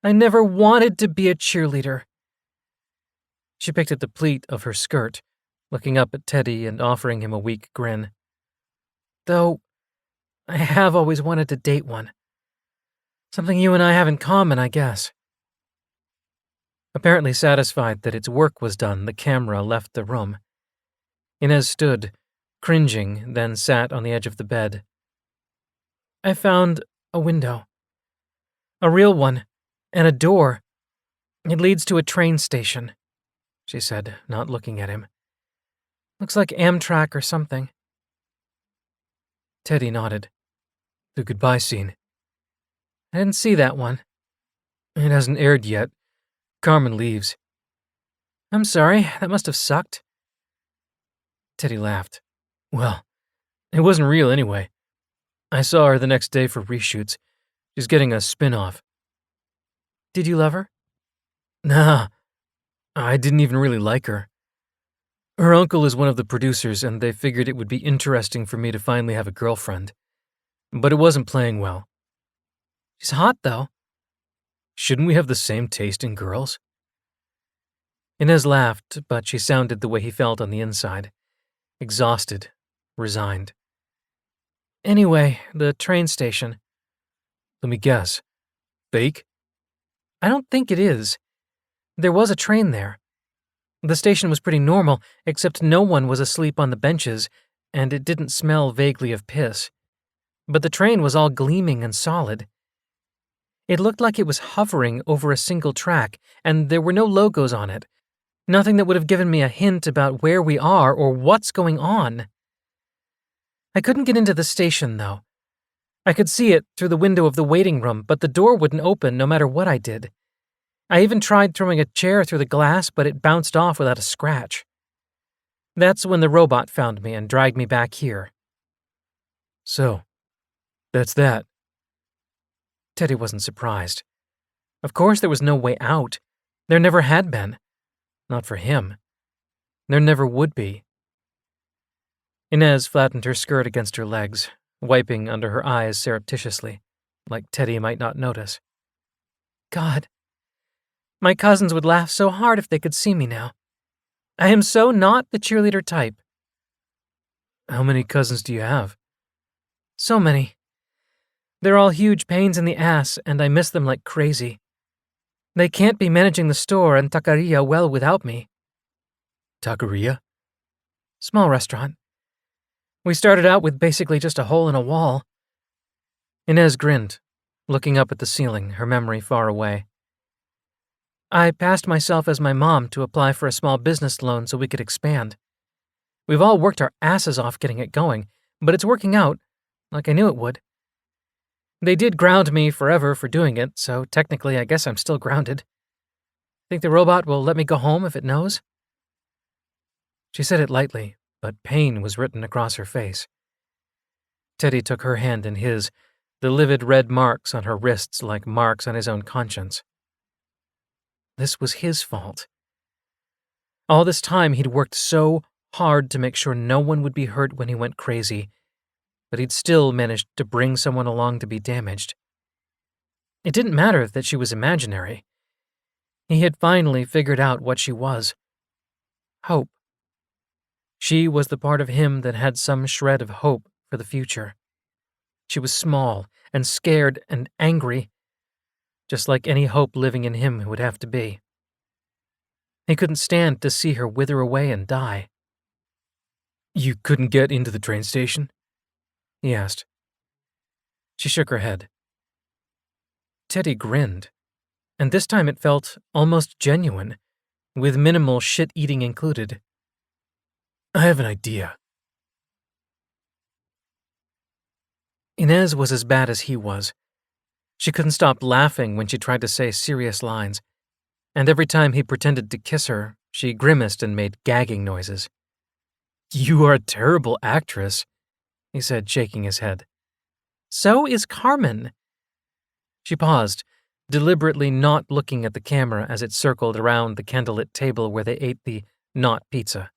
"I never wanted to be a cheerleader." She picked at the pleat of her skirt, looking up at Teddy and offering him a weak grin. "Though, I have always wanted to date one. Something you and I have in common, I guess." Apparently satisfied that its work was done, the camera left the room. Inez stood, cringing, then sat on the edge of the bed. "I found a window. A real one, and a door. It leads to a train station," she said, not looking at him. "Looks like Amtrak or something." Teddy nodded. "The goodbye scene." "I didn't see that one." "It hasn't aired yet. Carmen leaves." "I'm sorry, that must have sucked." Teddy laughed. "Well, It wasn't real anyway. I saw her the next day for reshoots. She's getting a spin-off. Did you love her? Nah, I didn't even really like her. Her uncle is one of the producers, and they figured it would be interesting for me to finally have a girlfriend. But it wasn't playing well. She's hot, though. Shouldn't we have the same taste in girls? Inez laughed, but she sounded the way he felt on the inside. Exhausted, resigned. Anyway, the train station. Let me guess. Fake? I don't think it is. There was a train there. The station was pretty normal, except no one was asleep on the benches, and it didn't smell vaguely of piss. But the train was all gleaming and solid. It looked like it was hovering over a single track, and there were no logos on it. Nothing that would have given me a hint about where we are or what's going on. I couldn't get into the station, though. I could see it through the window of the waiting room, but the door wouldn't open no matter what I did. I even tried throwing a chair through the glass, but it bounced off without a scratch. That's when the robot found me and dragged me back here. So, that's that. Teddy wasn't surprised. Of course there was no way out. There never had been. Not for him. There never would be. Inez flattened her skirt against her legs, wiping under her eyes surreptitiously, like Teddy might not notice. God. My cousins would laugh so hard if they could see me now. I am so not the cheerleader type. How many cousins do you have? So many. They're all huge pains in the ass, and I miss them like crazy. They can't be managing the store and taqueria well without me. Taqueria? Small restaurant. We started out with basically just a hole in a wall. Inez grinned, looking up at the ceiling, her memory far away. I passed myself as my mom to apply for a small business loan so we could expand. We've all worked our asses off getting it going, but it's working out, like I knew it would. They did ground me forever for doing it, so technically I guess I'm still grounded. Think the robot will let me go home if it knows? She said it lightly, but pain was written across her face. Teddy took her hand in his, the livid red marks on her wrists like marks on his own conscience. This was his fault. All this time he'd worked so hard to make sure no one would be hurt when he went crazy, but he'd still managed to bring someone along to be damaged. It didn't matter that she was imaginary. He had finally figured out what she was. Hope. She was the part of him that had some shred of hope for the future. She was small and scared and angry, just like any hope living in him would have to be. He couldn't stand to see her wither away and die. You couldn't get into the train station? He asked. She shook her head. Teddy grinned, and this time it felt almost genuine, with minimal shit-eating included. I have an idea. Inez was as bad as he was. She couldn't stop laughing when she tried to say serious lines, and every time he pretended to kiss her, she grimaced and made gagging noises. You are a terrible actress, he said, shaking his head. So is Carmen. She paused, deliberately not looking at the camera as it circled around the candlelit table where they ate the not pizza.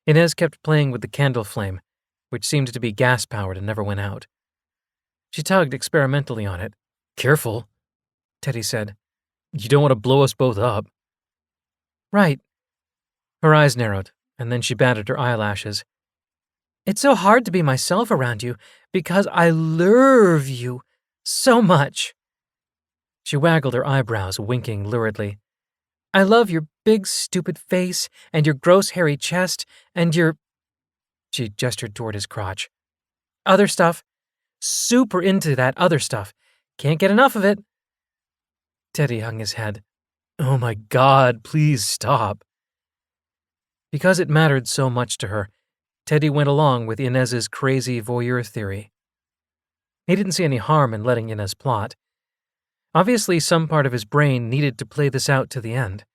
Inez kept playing with the candle flame, which seemed to be gas-powered and never went out. She tugged experimentally on it. Careful, Teddy said. You don't want to blow us both up. Right. Her eyes narrowed, and then she batted her eyelashes. It's so hard to be myself around you, because I love you so much. She waggled her eyebrows, winking luridly. I love your big, stupid face, and your gross, hairy chest, and your... She gestured toward his crotch. Other stuff. Super into that other stuff. Can't get enough of it. Teddy hung his head. Oh my God, please stop. Because it mattered so much to her, Teddy went along with Inez's crazy voyeur theory. He didn't see any harm in letting Inez plot. Obviously, some part of his brain needed to play this out to the end.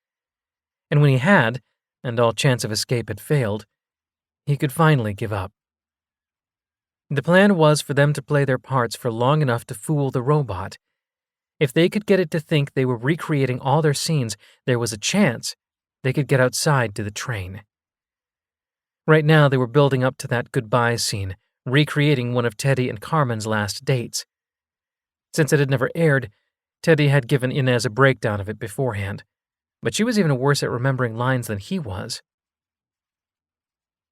And when he had, and all chance of escape had failed, he could finally give up. The plan was for them to play their parts for long enough to fool the robot. If they could get it to think they were recreating all their scenes, there was a chance they could get outside to the train. Right now, they were building up to that goodbye scene, recreating one of Teddy and Carmen's last dates. Since it had never aired, Teddy had given Inez a breakdown of it beforehand, but she was even worse at remembering lines than he was.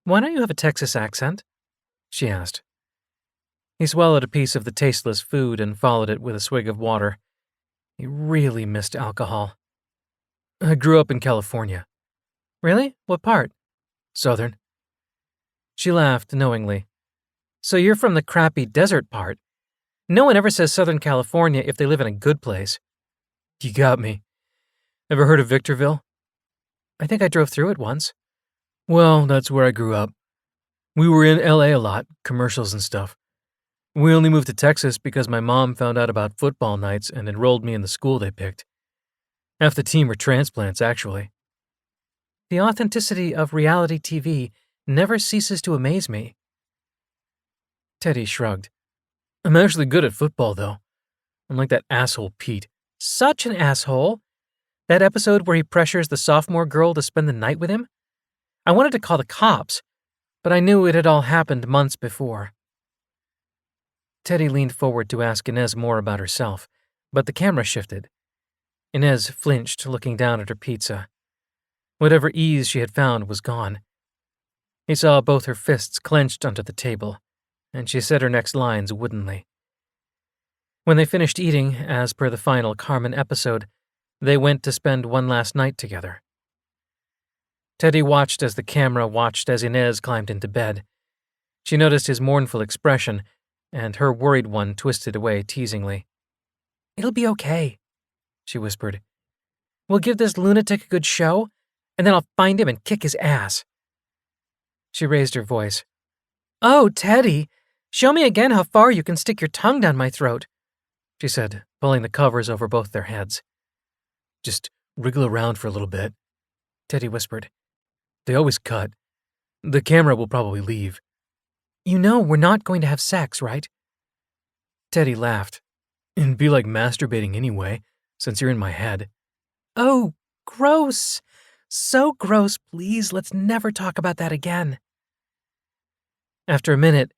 "Why don't you have a Texas accent?" she asked. He swallowed a piece of the tasteless food and followed it with a swig of water. He really missed alcohol. "I grew up in California." "Really? What part?" "Southern." She laughed knowingly. "So you're from the crappy desert part. No one ever says Southern California if they live in a good place." "You got me. Ever heard of Victorville?" "I think I drove through it once." "Well, that's where I grew up. We were in LA a lot, commercials and stuff. We only moved to Texas because my mom found out about football nights and enrolled me in the school they picked. Half the team were transplants, actually." The authenticity of reality TV never ceases to amaze me. Teddy shrugged. "I'm actually good at football, though. Unlike that asshole Pete." "Such an asshole. That episode where he pressures the sophomore girl to spend the night with him? I wanted to call the cops, but I knew it had all happened months before." Teddy leaned forward to ask Inez more about herself, but the camera shifted. Inez flinched, looking down at her pizza. Whatever ease she had found was gone. He saw both her fists clenched under the table, and she said her next lines woodenly. When they finished eating, as per the final Carmen episode, they went to spend one last night together. Teddy watched as the camera watched as Inez climbed into bed. She noticed his mournful expression, and her worried one twisted away teasingly. "It'll be okay," she whispered. "We'll give this lunatic a good show, and then I'll find him and kick his ass." She raised her voice. "Oh, Teddy, show me again how far you can stick your tongue down my throat," she said, pulling the covers over both their heads. "Just wriggle around for a little bit," Teddy whispered. "They always cut. The camera will probably leave." "You know we're not going to have sex, right?" Teddy laughed. "It'd be like masturbating anyway, since you're in my head." "Oh, gross. So gross, please, let's never talk about that again." After a minute,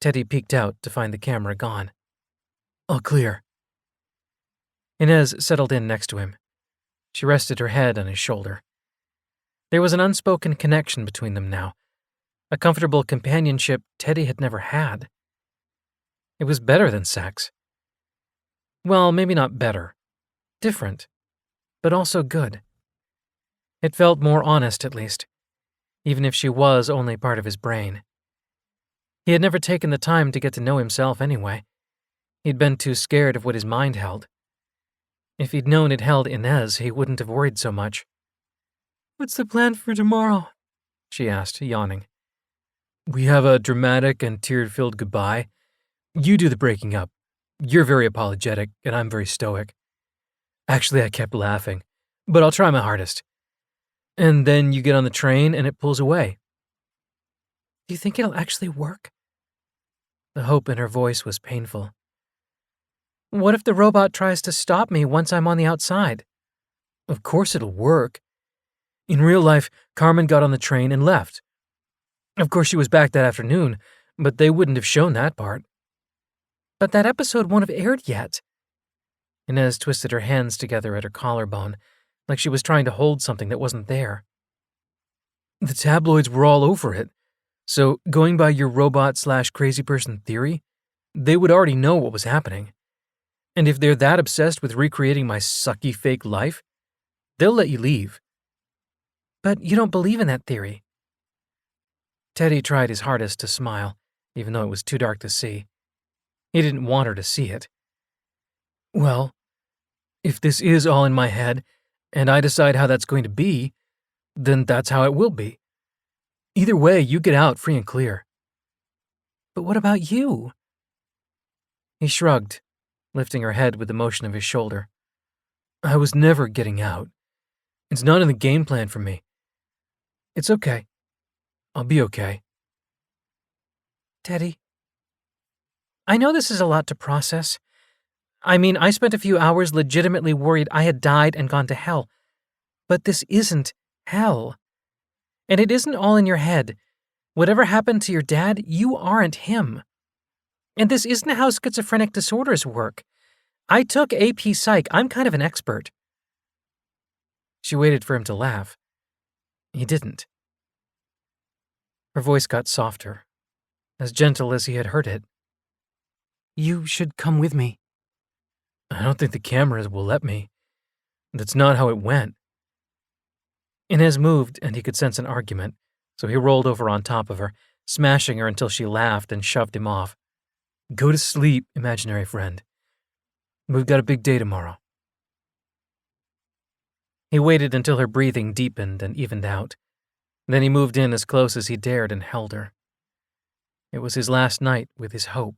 Teddy peeked out to find the camera gone. "All clear." Inez settled in next to him. She rested her head on his shoulder. There was an unspoken connection between them now, a comfortable companionship Teddy had never had. It was better than sex. Well, maybe not better. Different. But also good. It felt more honest, at least, even if she was only part of his brain. He had never taken the time to get to know himself anyway. He'd been too scared of what his mind held. If he'd known it held Inez, he wouldn't have worried so much. "What's the plan for tomorrow?" she asked, yawning. "We have a dramatic and tear-filled goodbye. You do the breaking up. You're very apologetic, and I'm very stoic. Actually, I kept laughing, but I'll try my hardest. And then you get on the train and it pulls away." "Do you think it'll actually work?" The hope in her voice was painful. "What if the robot tries to stop me once I'm on the outside?" "Of course it'll work. In real life, Carmen got on the train and left. Of course she was back that afternoon, but they wouldn't have shown that part." "But that episode won't have aired yet." Inez twisted her hands together at her collarbone, like she was trying to hold something that wasn't there. "The tabloids were all over it, so going by your robot/crazy person theory, they would already know what was happening. And if they're that obsessed with recreating my sucky fake life, they'll let you leave." "But you don't believe in that theory." Teddy tried his hardest to smile, even though it was too dark to see. He didn't want her to see it. "Well, if this is all in my head, and I decide how that's going to be, then that's how it will be. Either way, you get out free and clear." "But what about you?" He shrugged, lifting her head with the motion of his shoulder. "I was never getting out. It's not in the game plan for me. It's okay. I'll be okay." "Teddy, I know this is a lot to process. I mean, I spent a few hours legitimately worried I had died and gone to hell. But this isn't hell. And it isn't all in your head. Whatever happened to your dad, you aren't him. And this isn't how schizophrenic disorders work. I took AP Psych. I'm kind of an expert. She waited for him to laugh. He didn't. Her voice got softer, as gentle as he had heard it. You should come with me. I don't think the cameras will let me. That's not how it went. Inez moved, and he could sense an argument, so he rolled over on top of her, smashing her until she laughed and shoved him off. Go to sleep, imaginary friend. We've got a big day tomorrow. He waited until her breathing deepened and evened out. Then he moved in as close as he dared and held her. It was his last night with his hope.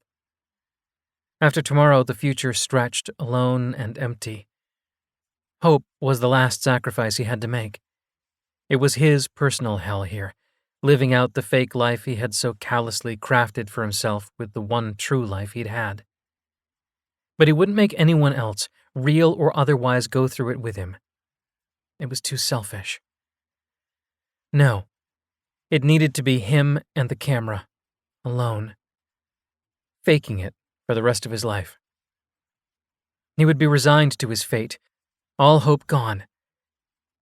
After tomorrow, the future stretched alone and empty. Hope was the last sacrifice he had to make. It was his personal hell here, living out the fake life he had so callously crafted for himself with the one true life he'd had. But he wouldn't make anyone else, real or otherwise, go through it with him. It was too selfish. No, it needed to be him and the camera, alone, faking it for the rest of his life. He would be resigned to his fate, all hope gone,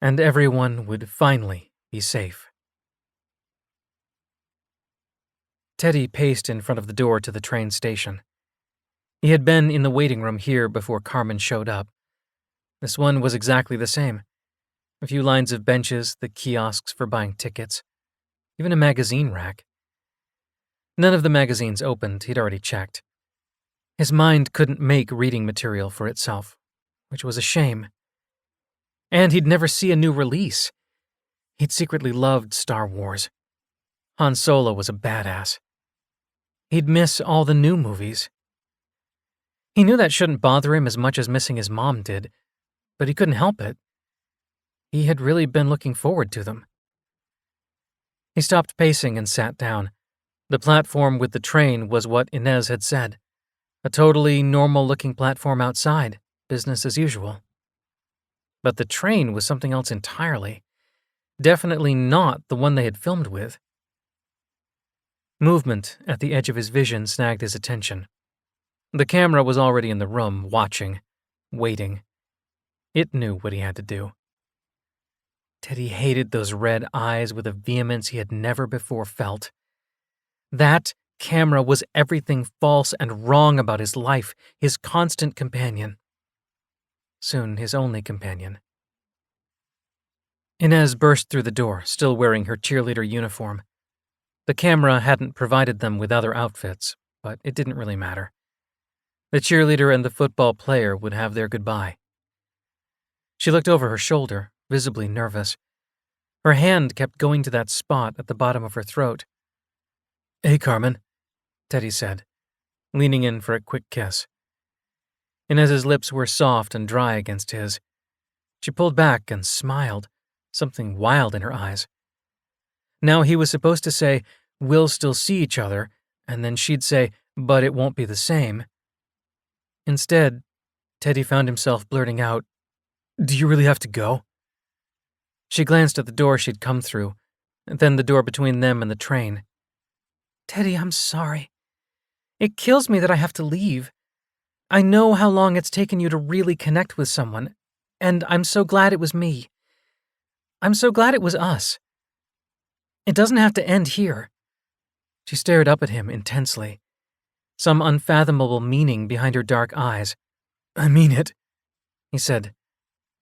and everyone would finally be safe. Teddy paced in front of the door to the train station. He had been in the waiting room here before Carmen showed up. This one was exactly the same. A few lines of benches, the kiosks for buying tickets, even a magazine rack. None of the magazines opened, he'd already checked. His mind couldn't make reading material for itself, which was a shame. And he'd never see a new release. He'd secretly loved Star Wars. Han Solo was a badass. He'd miss all the new movies. He knew that shouldn't bother him as much as missing his mom did, but he couldn't help it. He had really been looking forward to them. He stopped pacing and sat down. The platform with the train was what Inez had said. A totally normal-looking platform outside, business as usual. But the train was something else entirely. Definitely not the one they had filmed with. Movement at the edge of his vision snagged his attention. The camera was already in the room, watching, waiting. It knew what he had to do. Teddy hated those red eyes with a vehemence he had never before felt. That camera was everything false and wrong about his life, his constant companion. Soon his only companion. Inez burst through the door, still wearing her cheerleader uniform. The camera hadn't provided them with other outfits, but it didn't really matter. The cheerleader and the football player would have their goodbye. She looked over her shoulder, visibly nervous. Her hand kept going to that spot at the bottom of her throat. Hey, Carmen, Teddy said, leaning in for a quick kiss. Inez's lips were soft and dry against his. She pulled back and smiled, something wild in her eyes. Now he was supposed to say, we'll still see each other, and then she'd say, but it won't be the same. Instead, Teddy found himself blurting out, Do you really have to go? She glanced at the door she'd come through, and then the door between them and the train. Teddy, I'm sorry. It kills me that I have to leave. I know how long it's taken you to really connect with someone, and I'm so glad it was me. I'm so glad it was us. It doesn't have to end here. She stared up at him intensely, some unfathomable meaning behind her dark eyes. I mean it, he said,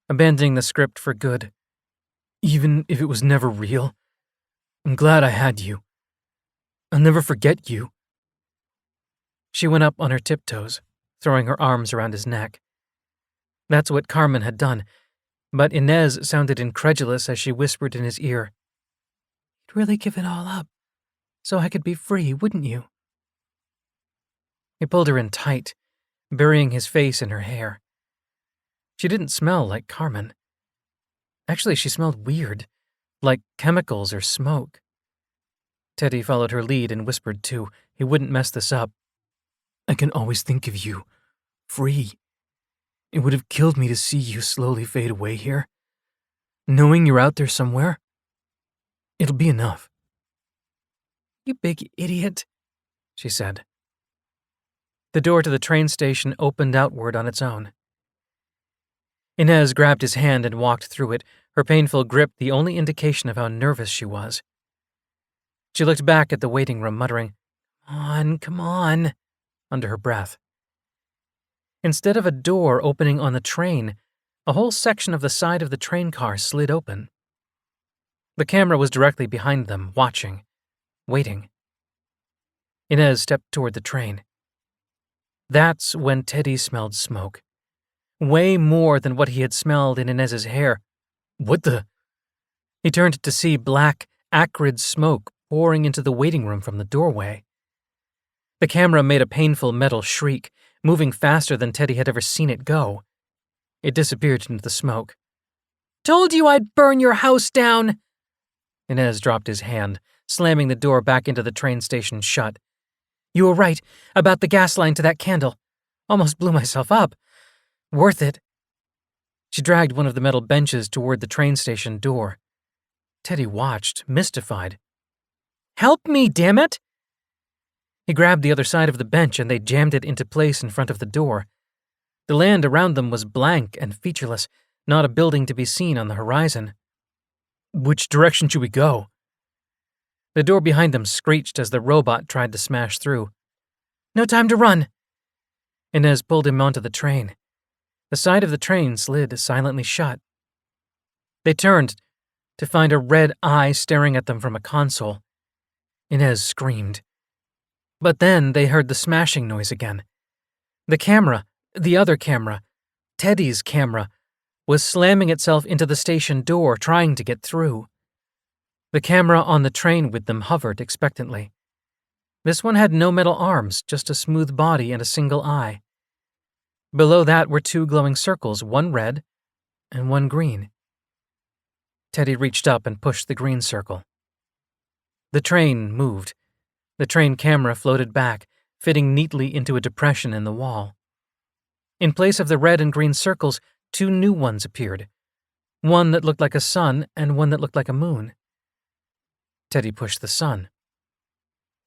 abandoning the script for good. Even if it was never real, I'm glad I had you. I'll never forget you. She went up on her tiptoes, throwing her arms around his neck. That's what Carmen had done, but Inez sounded incredulous as she whispered in his ear, You'd really give it all up, so I could be free, wouldn't you? He pulled her in tight, burying his face in her hair. She didn't smell like Carmen. Actually, she smelled weird, like chemicals or smoke. Teddy followed her lead and whispered too, he wouldn't mess this up. I can always think of you, free. It would have killed me to see you slowly fade away here. Knowing you're out there somewhere, it'll be enough." "You big idiot," she said. The door to the train station opened outward on its own. Inez grabbed his hand and walked through it, her painful grip the only indication of how nervous she was. She looked back at the waiting room, muttering, come on," under her breath. Instead of a door opening on the train, a whole section of the side of the train car slid open. The camera was directly behind them, watching, waiting. Inez stepped toward the train. That's when Teddy smelled smoke. Way more than what he had smelled in Inez's hair. What the? He turned to see black, acrid smoke pouring into the waiting room from the doorway. The camera made a painful metal shriek, moving faster than Teddy had ever seen it go. It disappeared into the smoke. "Told you I'd burn your house down!" Inez dropped his hand, slamming the door back into the train station shut. "You were right about the gas line to that candle. Almost blew myself up. Worth it." She dragged one of the metal benches toward the train station door. Teddy watched, mystified. "Help me, damn it!" He grabbed the other side of the bench and they jammed it into place in front of the door. The land around them was blank and featureless, not a building to be seen on the horizon. "Which direction should we go?" The door behind them screeched as the robot tried to smash through. "No time to run!" Inez pulled him onto the train. The side of the train slid silently shut. They turned to find a red eye staring at them from a console. Inez screamed. But then they heard the smashing noise again. The camera, the other camera, Teddy's camera, was slamming itself into the station door, trying to get through. The camera on the train with them hovered expectantly. This one had no metal arms, just a smooth body and a single eye. Below that were two glowing circles, one red and one green. Teddy reached up and pushed the green circle. The train moved. The train camera floated back, fitting neatly into a depression in the wall. In place of the red and green circles, two new ones appeared. One that looked like a sun and one that looked like a moon. Teddy pushed the sun.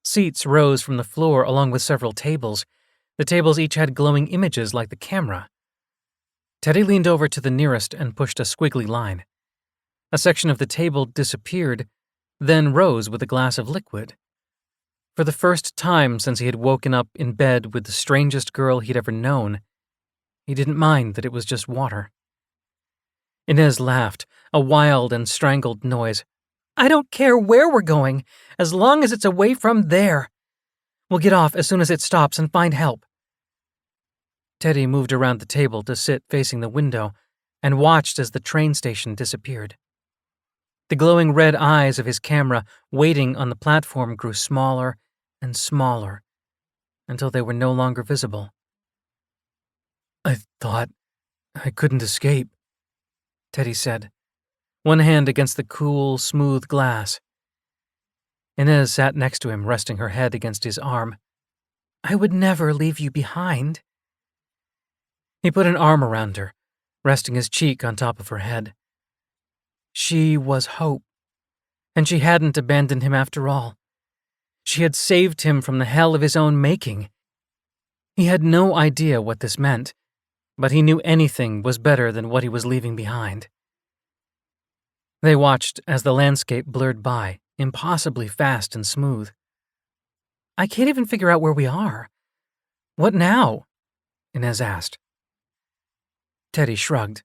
Seats rose from the floor along with several tables. The tables each had glowing images like the camera. Teddy leaned over to the nearest and pushed a squiggly line. A section of the table disappeared, then rose with a glass of liquid. For the first time since he had woken up in bed with the strangest girl he'd ever known, he didn't mind that it was just water. Inez laughed, a wild and strangled noise. "I don't care where we're going, as long as it's away from there. We'll get off as soon as it stops and find help." Teddy moved around the table to sit facing the window and watched as the train station disappeared. The glowing red eyes of his camera waiting on the platform grew smaller and smaller until they were no longer visible. "I thought I couldn't escape," Teddy said, one hand against the cool, smooth glass. Inez sat next to him, resting her head against his arm. "I would never leave you behind." He put an arm around her, resting his cheek on top of her head. She was hope, and she hadn't abandoned him after all. She had saved him from the hell of his own making. He had no idea what this meant, but he knew anything was better than what he was leaving behind. They watched as the landscape blurred by, impossibly fast and smooth. "I can't even figure out where we are. What now?" Inez asked. Teddy shrugged.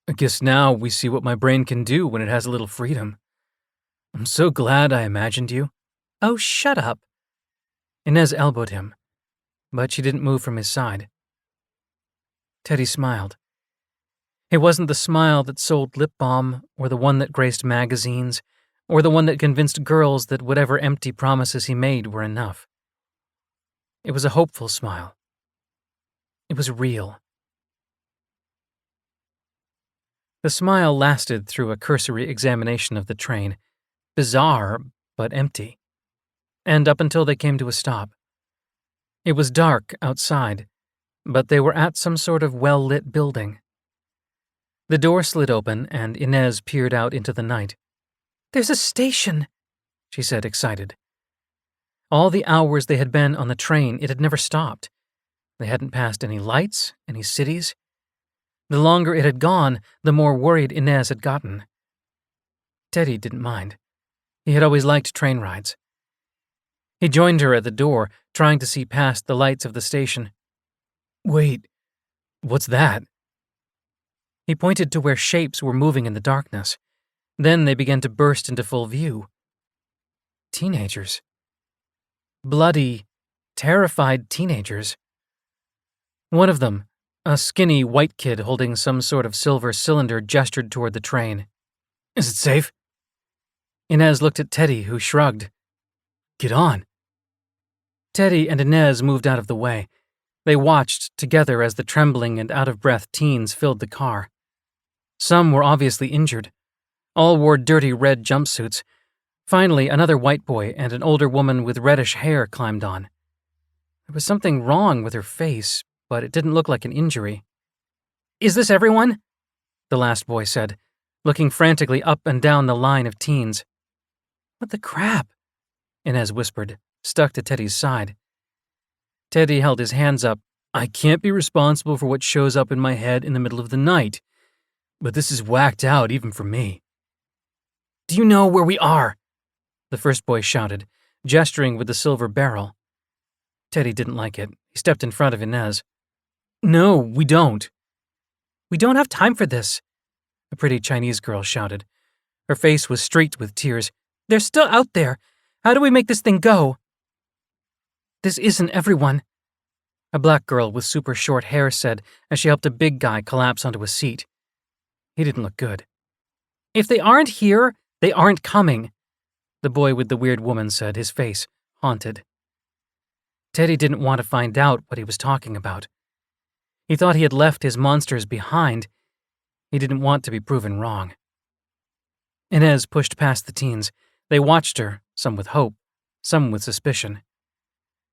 "I guess now we see what my brain can do when it has a little freedom. I'm so glad I imagined you." "Oh, shut up." Inez elbowed him, but she didn't move from his side. Teddy smiled. It wasn't the smile that sold lip balm, or the one that graced magazines, or the one that convinced girls that whatever empty promises he made were enough. It was a hopeful smile. It was real. The smile lasted through a cursory examination of the train, bizarre but empty, and up until they came to a stop. It was dark outside, but they were at some sort of well-lit building. The door slid open and Inez peered out into the night. "There's a station," she said, excited. All the hours they had been on the train, it had never stopped. They hadn't passed any lights, any cities. The longer it had gone, the more worried Inez had gotten. Teddy didn't mind. He had always liked train rides. He joined her at the door, trying to see past the lights of the station. "Wait, what's that?" He pointed to where shapes were moving in the darkness. Then they began to burst into full view. Teenagers. Bloody, terrified teenagers. One of them, a skinny white kid holding some sort of silver cylinder, gestured toward the train. "Is it safe?" Inez looked at Teddy, who shrugged. "Get on." Teddy and Inez moved out of the way. They watched together as the trembling and out-of-breath teens filled the car. Some were obviously injured. All wore dirty red jumpsuits. Finally, another white boy and an older woman with reddish hair climbed on. There was something wrong with her face, but it didn't look like an injury. "Is this everyone?" the last boy said, looking frantically up and down the line of teens. "What the crap?" Inez whispered, stuck to Teddy's side. Teddy held his hands up. "I can't be responsible for what shows up in my head in the middle of the night, but this is whacked out even for me." "Do you know where we are?" the first boy shouted, gesturing with the silver barrel. Teddy didn't like it. He stepped in front of Inez. "No, we don't." "We don't have time for this," a pretty Chinese girl shouted. Her face was streaked with tears. "They're still out there. How do we make this thing go?" "This isn't everyone," a black girl with super short hair said as she helped a big guy collapse onto a seat. He didn't look good. "If they aren't here, they aren't coming," the boy with the weird woman said, his face haunted. Teddy didn't want to find out what he was talking about. He thought he had left his monsters behind. He didn't want to be proven wrong. Inez pushed past the teens. They watched her, some with hope, some with suspicion.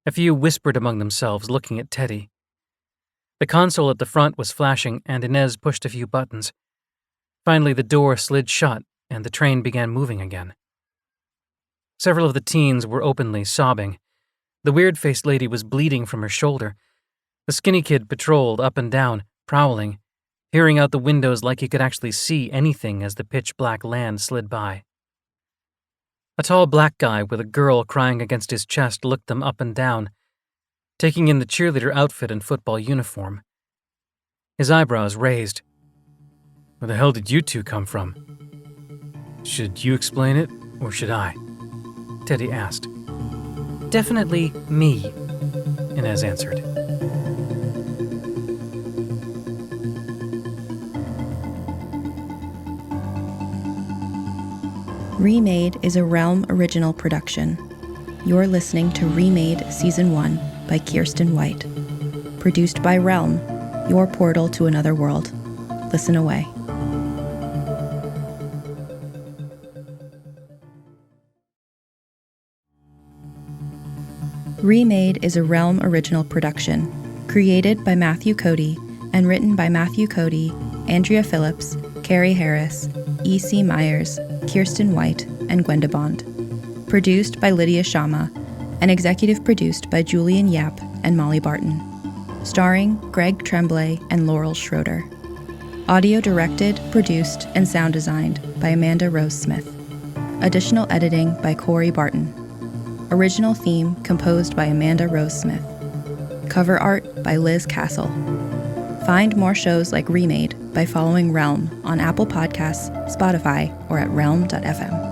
A few whispered among themselves, looking at Teddy. The console at the front was flashing, and Inez pushed a few buttons. Finally, the door slid shut, and the train began moving again. Several of the teens were openly sobbing. The weird-faced lady was bleeding from her shoulder. The skinny kid patrolled up and down, prowling, peering out the windows like he could actually see anything as the pitch-black land slid by. A tall black guy with a girl crying against his chest looked them up and down, taking in the cheerleader outfit and football uniform. His eyebrows raised. "Where the hell did you two come from?" "Should you explain it, or should I?" Teddy asked. "Definitely me," Inez answered. Remade is a Realm original production. You're listening to Remade Season 1 by Kiersten White. Produced by Realm, your portal to another world. Listen away. Remade is a Realm original production, created by Matthew Cody and written by Matthew Cody, Andrea Phillips, Carrie Harris, E.C. Myers, Kiersten White, and Gwenda Bond. Produced by Lydia Shama, and executive produced by Julian Yap and Molly Barton. Starring Greg Tremblay and Laurel Schroeder. Audio directed, produced, and sound designed by Amanda Rose Smith. Additional editing by Corey Barton. Original theme composed by Amanda Rose Smith. Cover art by Liz Castle. Find more shows like Remade by following Realm on Apple Podcasts, Spotify, or at realm.fm.